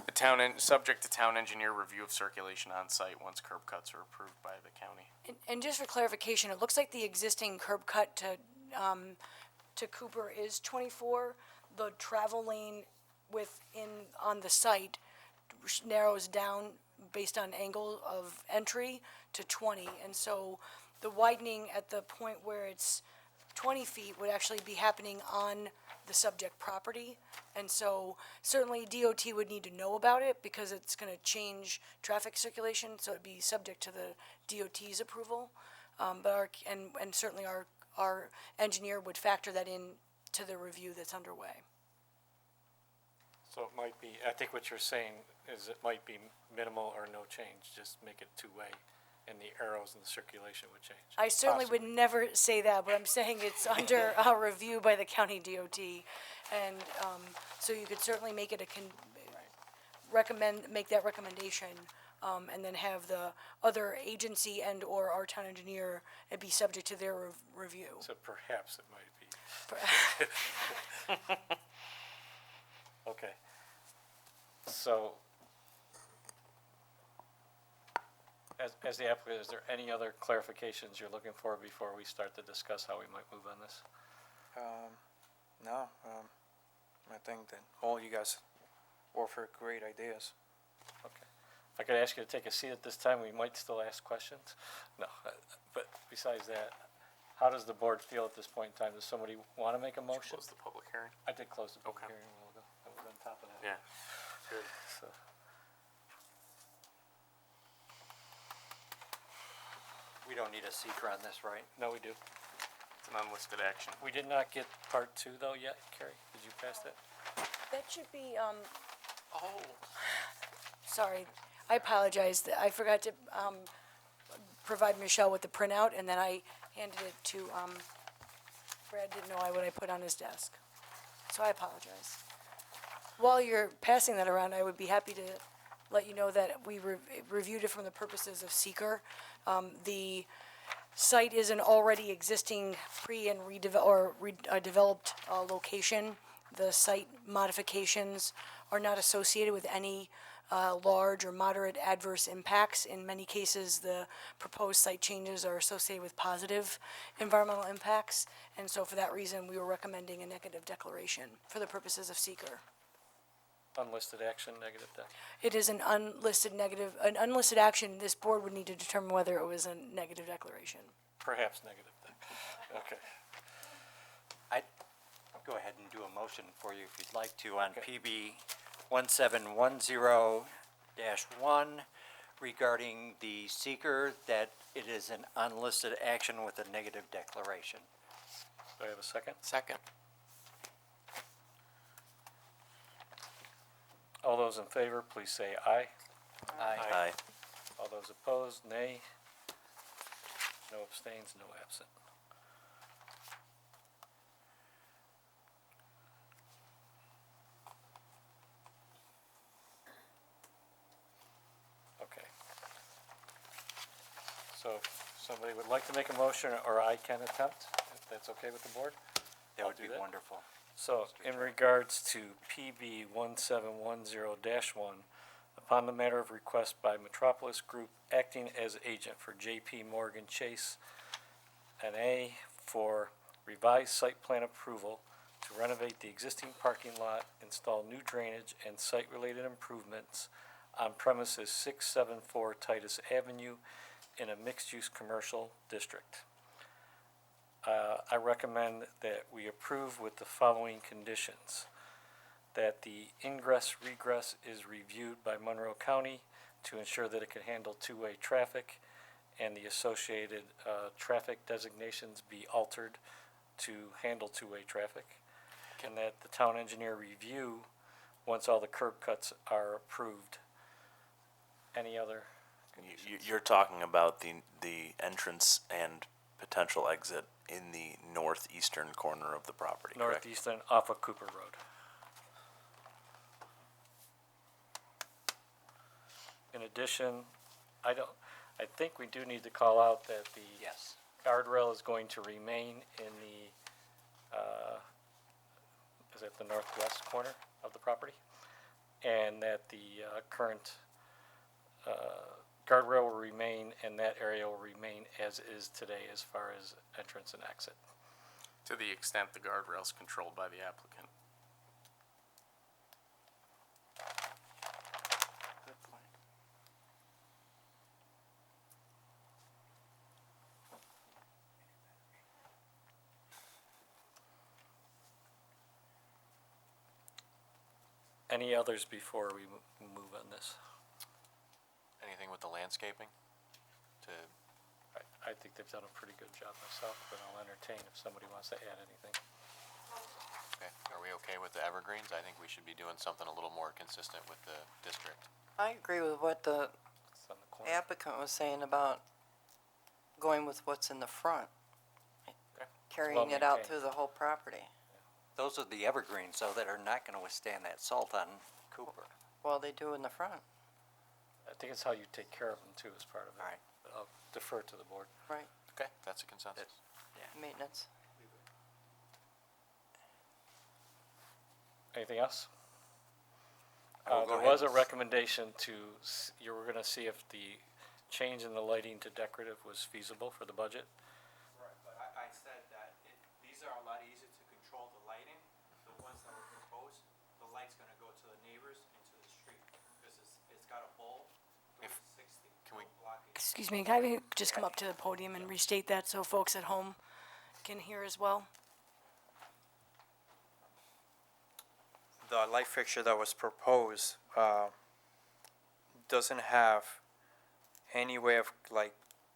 The subject to town engineer review of circulation on site once curb cuts are approved by the county. And just for clarification, it looks like the existing curb cut to Cooper is 24. The travel lane on the site narrows down based on angle of entry to 20. And so the widening at the point where it's 20 feet would actually be happening on the subject property. And so certainly DOT would need to know about it because it's going to change traffic circulation, so it'd be subject to the DOT's approval. But and certainly our engineer would factor that in to the review that's underway. So it might be, I think what you're saying is it might be minimal or no change, just make it two-way, and the arrows and the circulation would change. I certainly would Possibly. never say that, but I'm saying it's under review by the county DOT. And so you could certainly make it make that recommendation, and then have the other agency and/or our town engineer be subject to their review. So perhaps it might be. Okay. So, as the applicant, is there any other clarifications you're looking for before we start to discuss how we might move on this? No, I think that all you guys offer great ideas. Okay. I could ask you to take a seat at this time, we might still ask questions. No, but besides that, how does the board feel at this point in time? Does somebody want to make a motion? Close the public hearing. I did close the public Okay. hearing a while ago. I was on top of that. Yeah. Good. So, We don't need a seeker on this, right? no, we do. It's an unlisted action. We did not get part two though yet, Carrie. Did you pass that? That should be, Oh, sorry, I apologize, I forgot to, provide Michelle with the printout, and then I handed it to, Brad didn't know what I put on his desk, so I apologize. While you're passing that around, I would be happy to let you know that we reviewed it from the purposes of seeker. The site is an already existing and developed location. The site modifications are not associated with any large or moderate adverse impacts. In many cases, the proposed site changes are associated with positive environmental impacts. And so for that reason, we were recommending a negative declaration for the purposes of seeker. Unlisted action, negative deck. It is an unlisted action. This board would need to determine whether it was a negative declaration. Perhaps negative deck. Okay. I'd go ahead and do a motion for you if you'd like to on PB 1710-1 regarding the seeker, that it is an unlisted action with a negative declaration. Do I have a second? second. All those in favor, please say aye. Aye. All those opposed, nay. No abstains, no absent. Okay. So if somebody would like to make a motion, or I can attempt, if that's okay with the board? That I'll would do be that. wonderful. So, in regards to PB 1710-1, upon the matter of request by Metropolis Group acting as agent for JP Morgan Chase, N.A. for revised site plan approval to renovate the existing parking lot, install new drainage and site-related improvements on premises 674 Titus Avenue in a mixed-use commercial district. I recommend that we approve with the following conditions. That the ingress regress is reviewed by Monroe County to ensure that it can handle two-way traffic, and the associated traffic designations be altered to handle two-way traffic. And that the town engineer review once all the curb cuts are approved. Any other conditions? You're talking about the entrance and potential exit in the northeastern corner of the property, correct? Northeastern off of Cooper Road. In addition, I think we do need to call out that the Yes. guardrail is going to remain in the, is it the northwest corner of the property? And that the current guardrail will remain, and that area will remain as is today as far as entrance and exit. To the extent the guardrail's controlled by the applicant. Good point. Any others before we move on this? Anything with the landscaping? To, I think they've done a pretty good job myself, but I'll entertain if somebody wants to add anything. okay, are we okay with the evergreens? I think we should be doing something a little more consistent with the district. I agree with what the It's on the corner. applicant was saying about going with what's in the front. Carrying it out maintained. through the whole property. Those are the evergreens, though, that are not going to withstand that salt on Cooper. Well, they do in the front, I think it's how you take care of them too as part of it. All right. But I'll defer to the board. right, Okay, that's a consensus. maintenance. Anything else? I will go There ahead was a and recommendation you were gonna see if the change in the lighting to decorative was feasible for the budget. Right, but I said that these are a lot easier to control the lighting. The ones that were proposed, the light's gonna go to the neighbors and to the street, because it's got a bulb. Excuse me, can I just come up to the podium and restate that so folks at home can hear as well? The light fixture that was proposed, doesn't have any way of like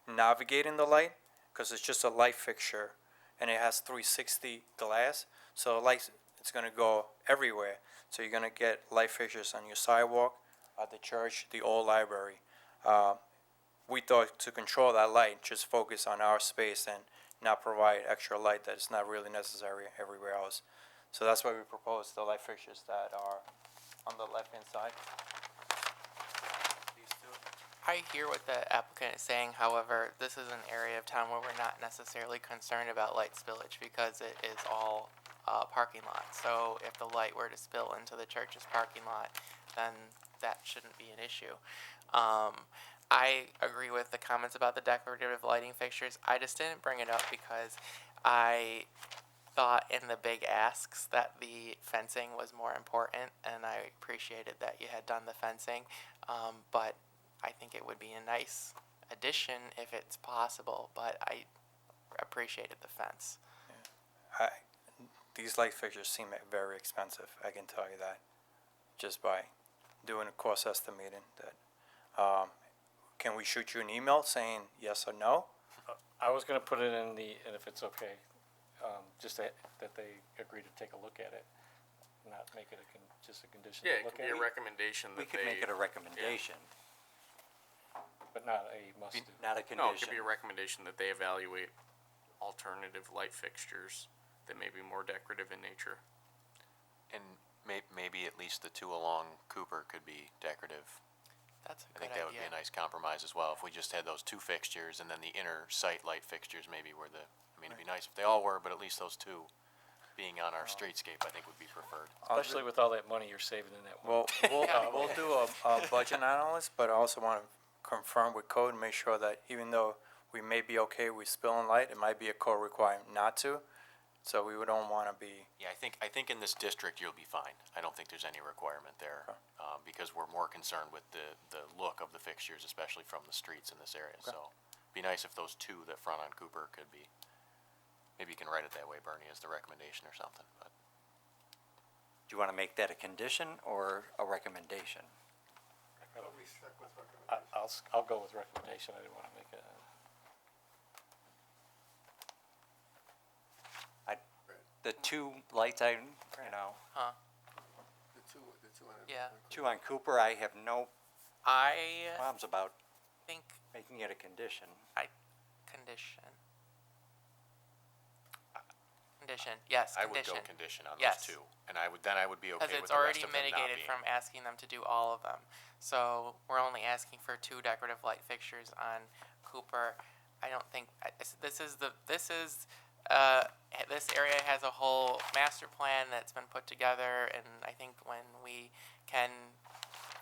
navigating the light, because it's just a light fixture, and it has 360 glass, so the light, it's gonna go everywhere. So you're gonna get light fixtures on your sidewalk, at the church, the old library. We thought to control that light, just focus on our space and not provide extra light that is not really necessary everywhere else. So that's why we proposed the light fixtures that are on the left-hand side. These two. I hear what the applicant is saying, however, this is an area of town where we're not necessarily concerned about light spillage because it is all parking lot. So if the light were to spill into the church's parking lot, then that shouldn't be an issue. I agree with the comments about the decorative lighting fixtures. I just didn't bring it up because I thought in the big asks that the fencing was more important, and I appreciated that you had done the fencing. But I think it would be a nice addition if it's possible, but I appreciated the fence. These light fixtures seem very expensive, I can tell you that, just by doing a cost estimating that. Can we shoot you an email saying yes or no? I was gonna put it in the, and if it's okay, just that they agree to take a look at it, not make it just a condition Yeah, to it look could at be a it, recommendation We that could they. make it a recommendation, but not a must do. not a No, it could condition. be a recommendation that they evaluate alternative light fixtures that may be more decorative in nature. And maybe at least the two along Cooper could be decorative. That's a I good think that would be idea. a nice compromise as well, if we just had those two fixtures and then the inner site light fixtures maybe were the, I mean, it'd be nice if they all were, but at least those two being on our streetscape, I think would be preferred. Especially with all that money you're saving in that one. We'll do a budget analysis, but I also want to confirm with code and make sure that even though we may be okay with spilling light, it might be a code requirement not to. So we don't want to be, Yeah, I think in this district you'll be fine. I don't think there's any requirement there, because we're more concerned with the look of the fixtures, especially from the streets in this area, so. Be nice if those two that front on Cooper could be, maybe you can write it that way, Bernie, as the recommendation or something, but. Do you want to make that a condition or a recommendation? I'll go with recommendation, I didn't wanna make it. The two lights, Huh? Yeah. two on Cooper, I have no I problems about think making it a condition. condition. Condition, yes, I would condition. go condition on Yes. those two, and I would be okay Because with it's the rest already of them not mitigated being. from asking them to do all of them. So we're only asking for 2 decorative light fixtures on Cooper. I don't think, this area has a whole master plan that's been put together, and I think when we can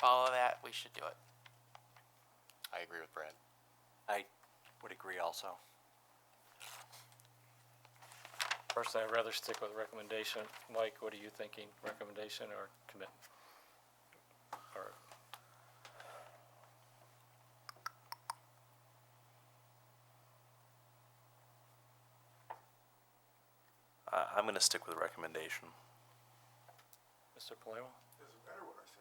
follow that, we should do it. I agree with Brad. I would agree also. Personally, I'd rather stick with recommendation. Mike, what are you thinking, recommendation or commit? Or, I'm gonna stick with recommendation. Mr. Palermo? Doesn't matter what I say.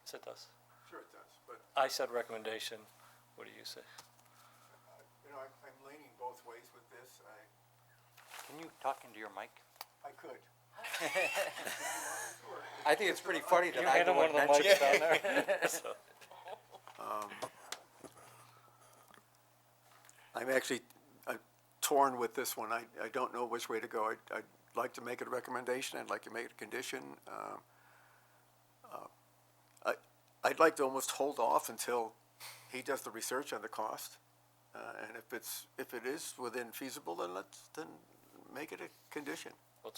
Yes, it does. Sure it does, but, I said recommendation, what do you say? you know, I'm leaning both ways with this. Can you talk into your mic? I could. I think it's pretty funny that You I hand him go one and of the mention mics down there? So- I'm actually torn with this one. I don't know which way to go. I'd like to make it a recommendation. I'd like to make it a condition. I'd like to almost hold off until he does the research on the cost. And if it is within feasible, then then make it a condition. Well,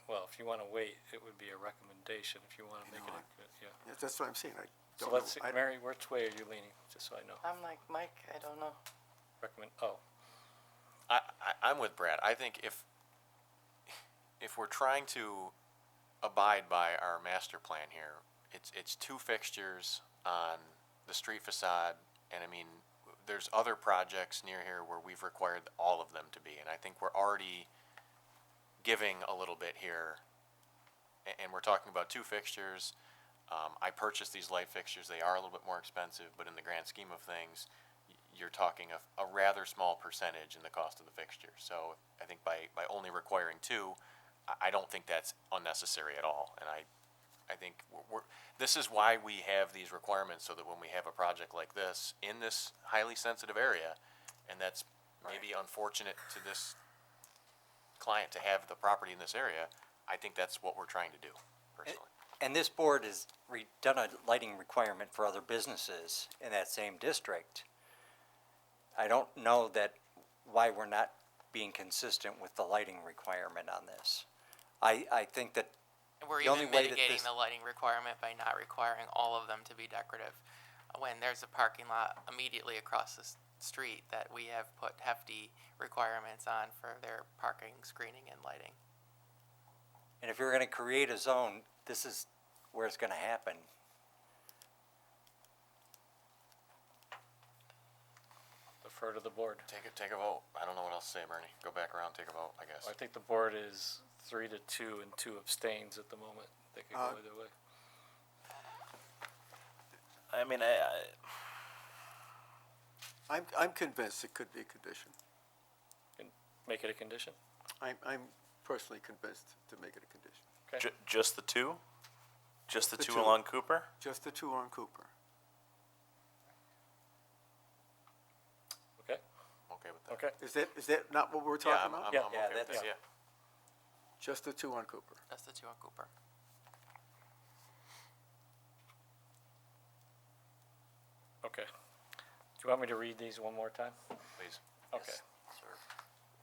well, if you wanna wait, it would be a recommendation, if you wanna make it, yeah. Yeah, that's what I'm saying. I So don't know. let's see, Mary, which way are you leaning, just so I know? I'm like, Mike, I don't know. I'm with Brad. I think if we're trying to abide by our master plan here, it's two fixtures on the street facade, and I mean, there's other projects near here where we've required all of them to be, and I think we're already giving a little bit here. And we're talking about two fixtures. I purchased these light fixtures. They are a little bit more expensive, but in the grand scheme of things, you're talking a rather small percentage in the cost of the fixture. So I think by only requiring two, I don't think that's unnecessary at all. And I think this is why we have these requirements, so that when we have a project like this in this highly sensitive area, and that's maybe unfortunate to this client to have the property in this area, I think that's what we're trying to do, personally. And this board has done a lighting requirement for other businesses in that same district. I don't know why we're not being consistent with the lighting requirement on this. I think that We're the only even way that mitigating this- the lighting requirement by not requiring all of them to be decorative. When there's a parking lot immediately across the street that we have put hefty requirements on for their parking, screening, and lighting. And if you're gonna create a zone, this is where it's gonna happen. Defer to the board. Take a vote. I don't know what else to say, Bernie. Go back around, take a vote, I guess. I think the board is 3-2 and 2 abstains at the moment. They could go either way. I mean, I'm convinced it could be a condition. Make it a condition? I'm personally convinced to make it a condition. Okay. just the two? Just the The two two. along Cooper? Just the two on Cooper. Okay, Okay with that. okay. Is that not what we're Yeah, talking I'm about? Yeah. okay with that's- that, yeah. Just the two on Cooper. That's the two on Cooper. Okay. Do you want me to read these one more time? Please. Okay.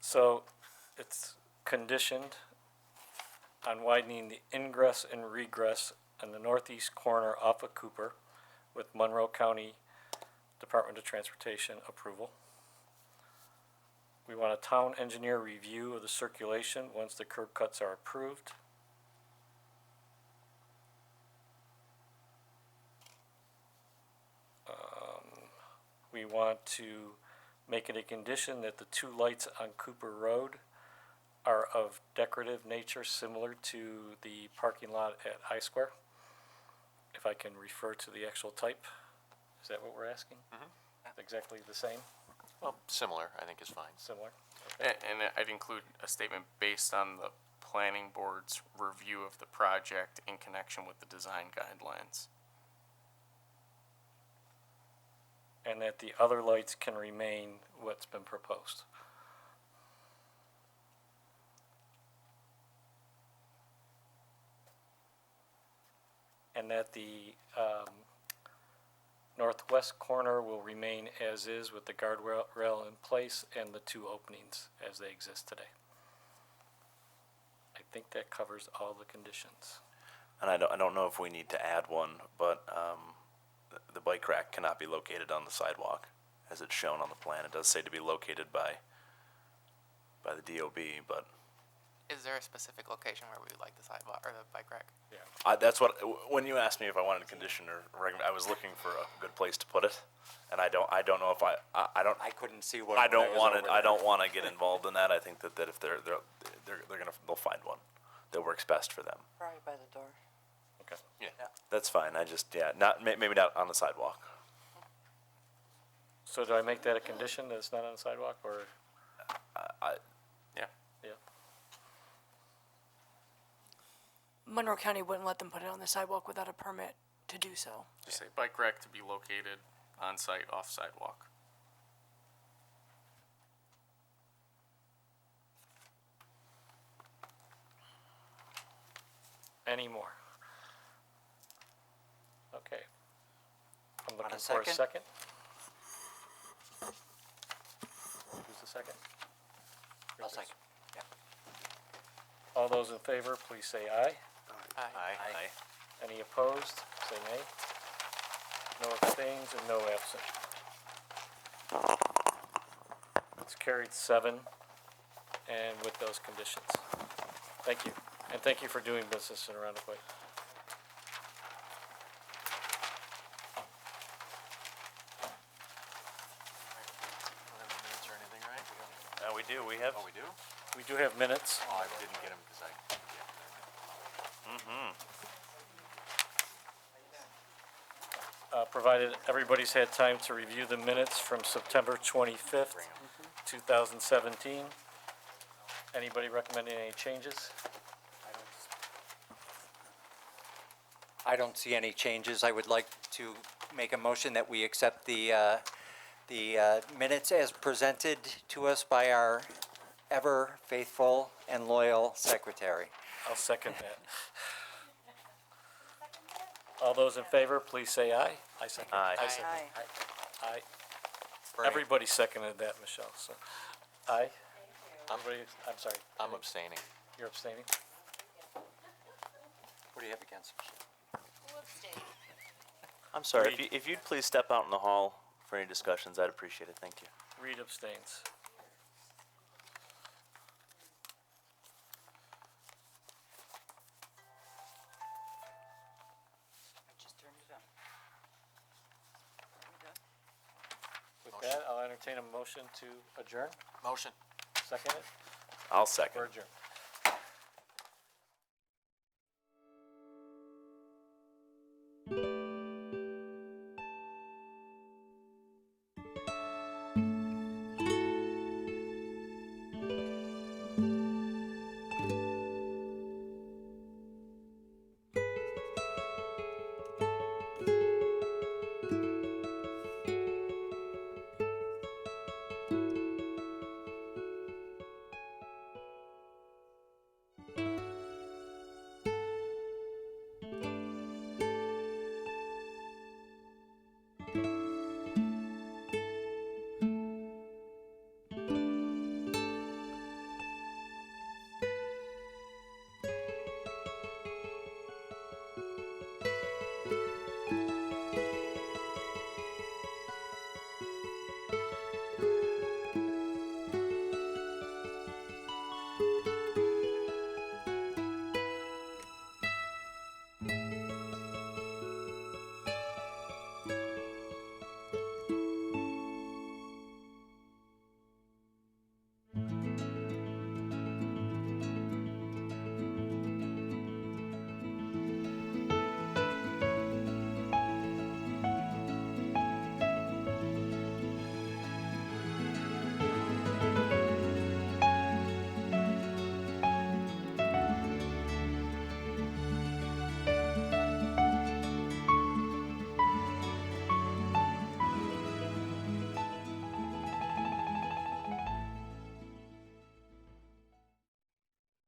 So it's conditioned on widening the ingress and regress in the northeast corner off of Cooper with Monroe County Department of Transportation approval. We want a town engineer review of the circulation once the curb cuts are approved. We want to make it a condition that the two lights on Cooper Road are of decorative nature, similar to the parking lot at I Square. If I can refer to the actual type, is that what we're asking? Exactly the same, Well, similar, I think is fine. similar? And I'd include a statement based on the planning board's review of the project in connection with the design guidelines. And that the other lights can remain what's been proposed. And that the northwest corner will remain as is with the guardrail in place and the two openings as they exist today. I think that covers all the conditions. And I don't know if we need to add one, but the bike rack cannot be located on the sidewalk, as it's shown on the plan. It does say to be located by the DOB, but Is there a specific location where we would like the sidewalk or the bike rack? that's what, when you asked me if I wanted a condition or I was looking for a good place to put it, and I don't know if I couldn't see what. I don't was want over to. I there. don't want to get involved in that. I think that if they'll find one that works best for them. Probably by the door. Okay. That's fine. Maybe not on the sidewalk. So do I make that a condition that it's not on the sidewalk, or? Yeah. Yeah. Monroe County wouldn't let them put it on the sidewalk without a permit to do so. Just say bike rack to be located on site, off sidewalk. Any more? Okay. I'm Want a looking for a second? second. Who's the second? I'll second. Yeah. All those in favor, please say aye. Aye. Any opposed, say nay. No abstains and no absent. It's carried 7, and with those conditions. Thank you, and thank you for doing business in Arundel Way. do, we have, Oh, we do? We do have minutes. Oh, I didn't get them because Provided everybody's had time to review the minutes from September 25th, 2017. Anybody recommending any changes? I don't see any changes. I would like to make a motion that we accept the minutes as presented to us by our ever faithful and loyal secretary. I'll second that. All those in favor, please say aye. I second. Aye. I second. Aye. Aye. Right. Everybody seconded that, Michelle, so. Aye? Everybody, I'm sorry, I'm abstaining. you're abstaining? What do you have against? I'm sorry, Reed. if you'd please step out in the hall for any discussions, I'd appreciate it, thank you. Reed abstains. With that, I'll entertain a motion to adjourn. Motion. Second it, I'll or second. adjourn.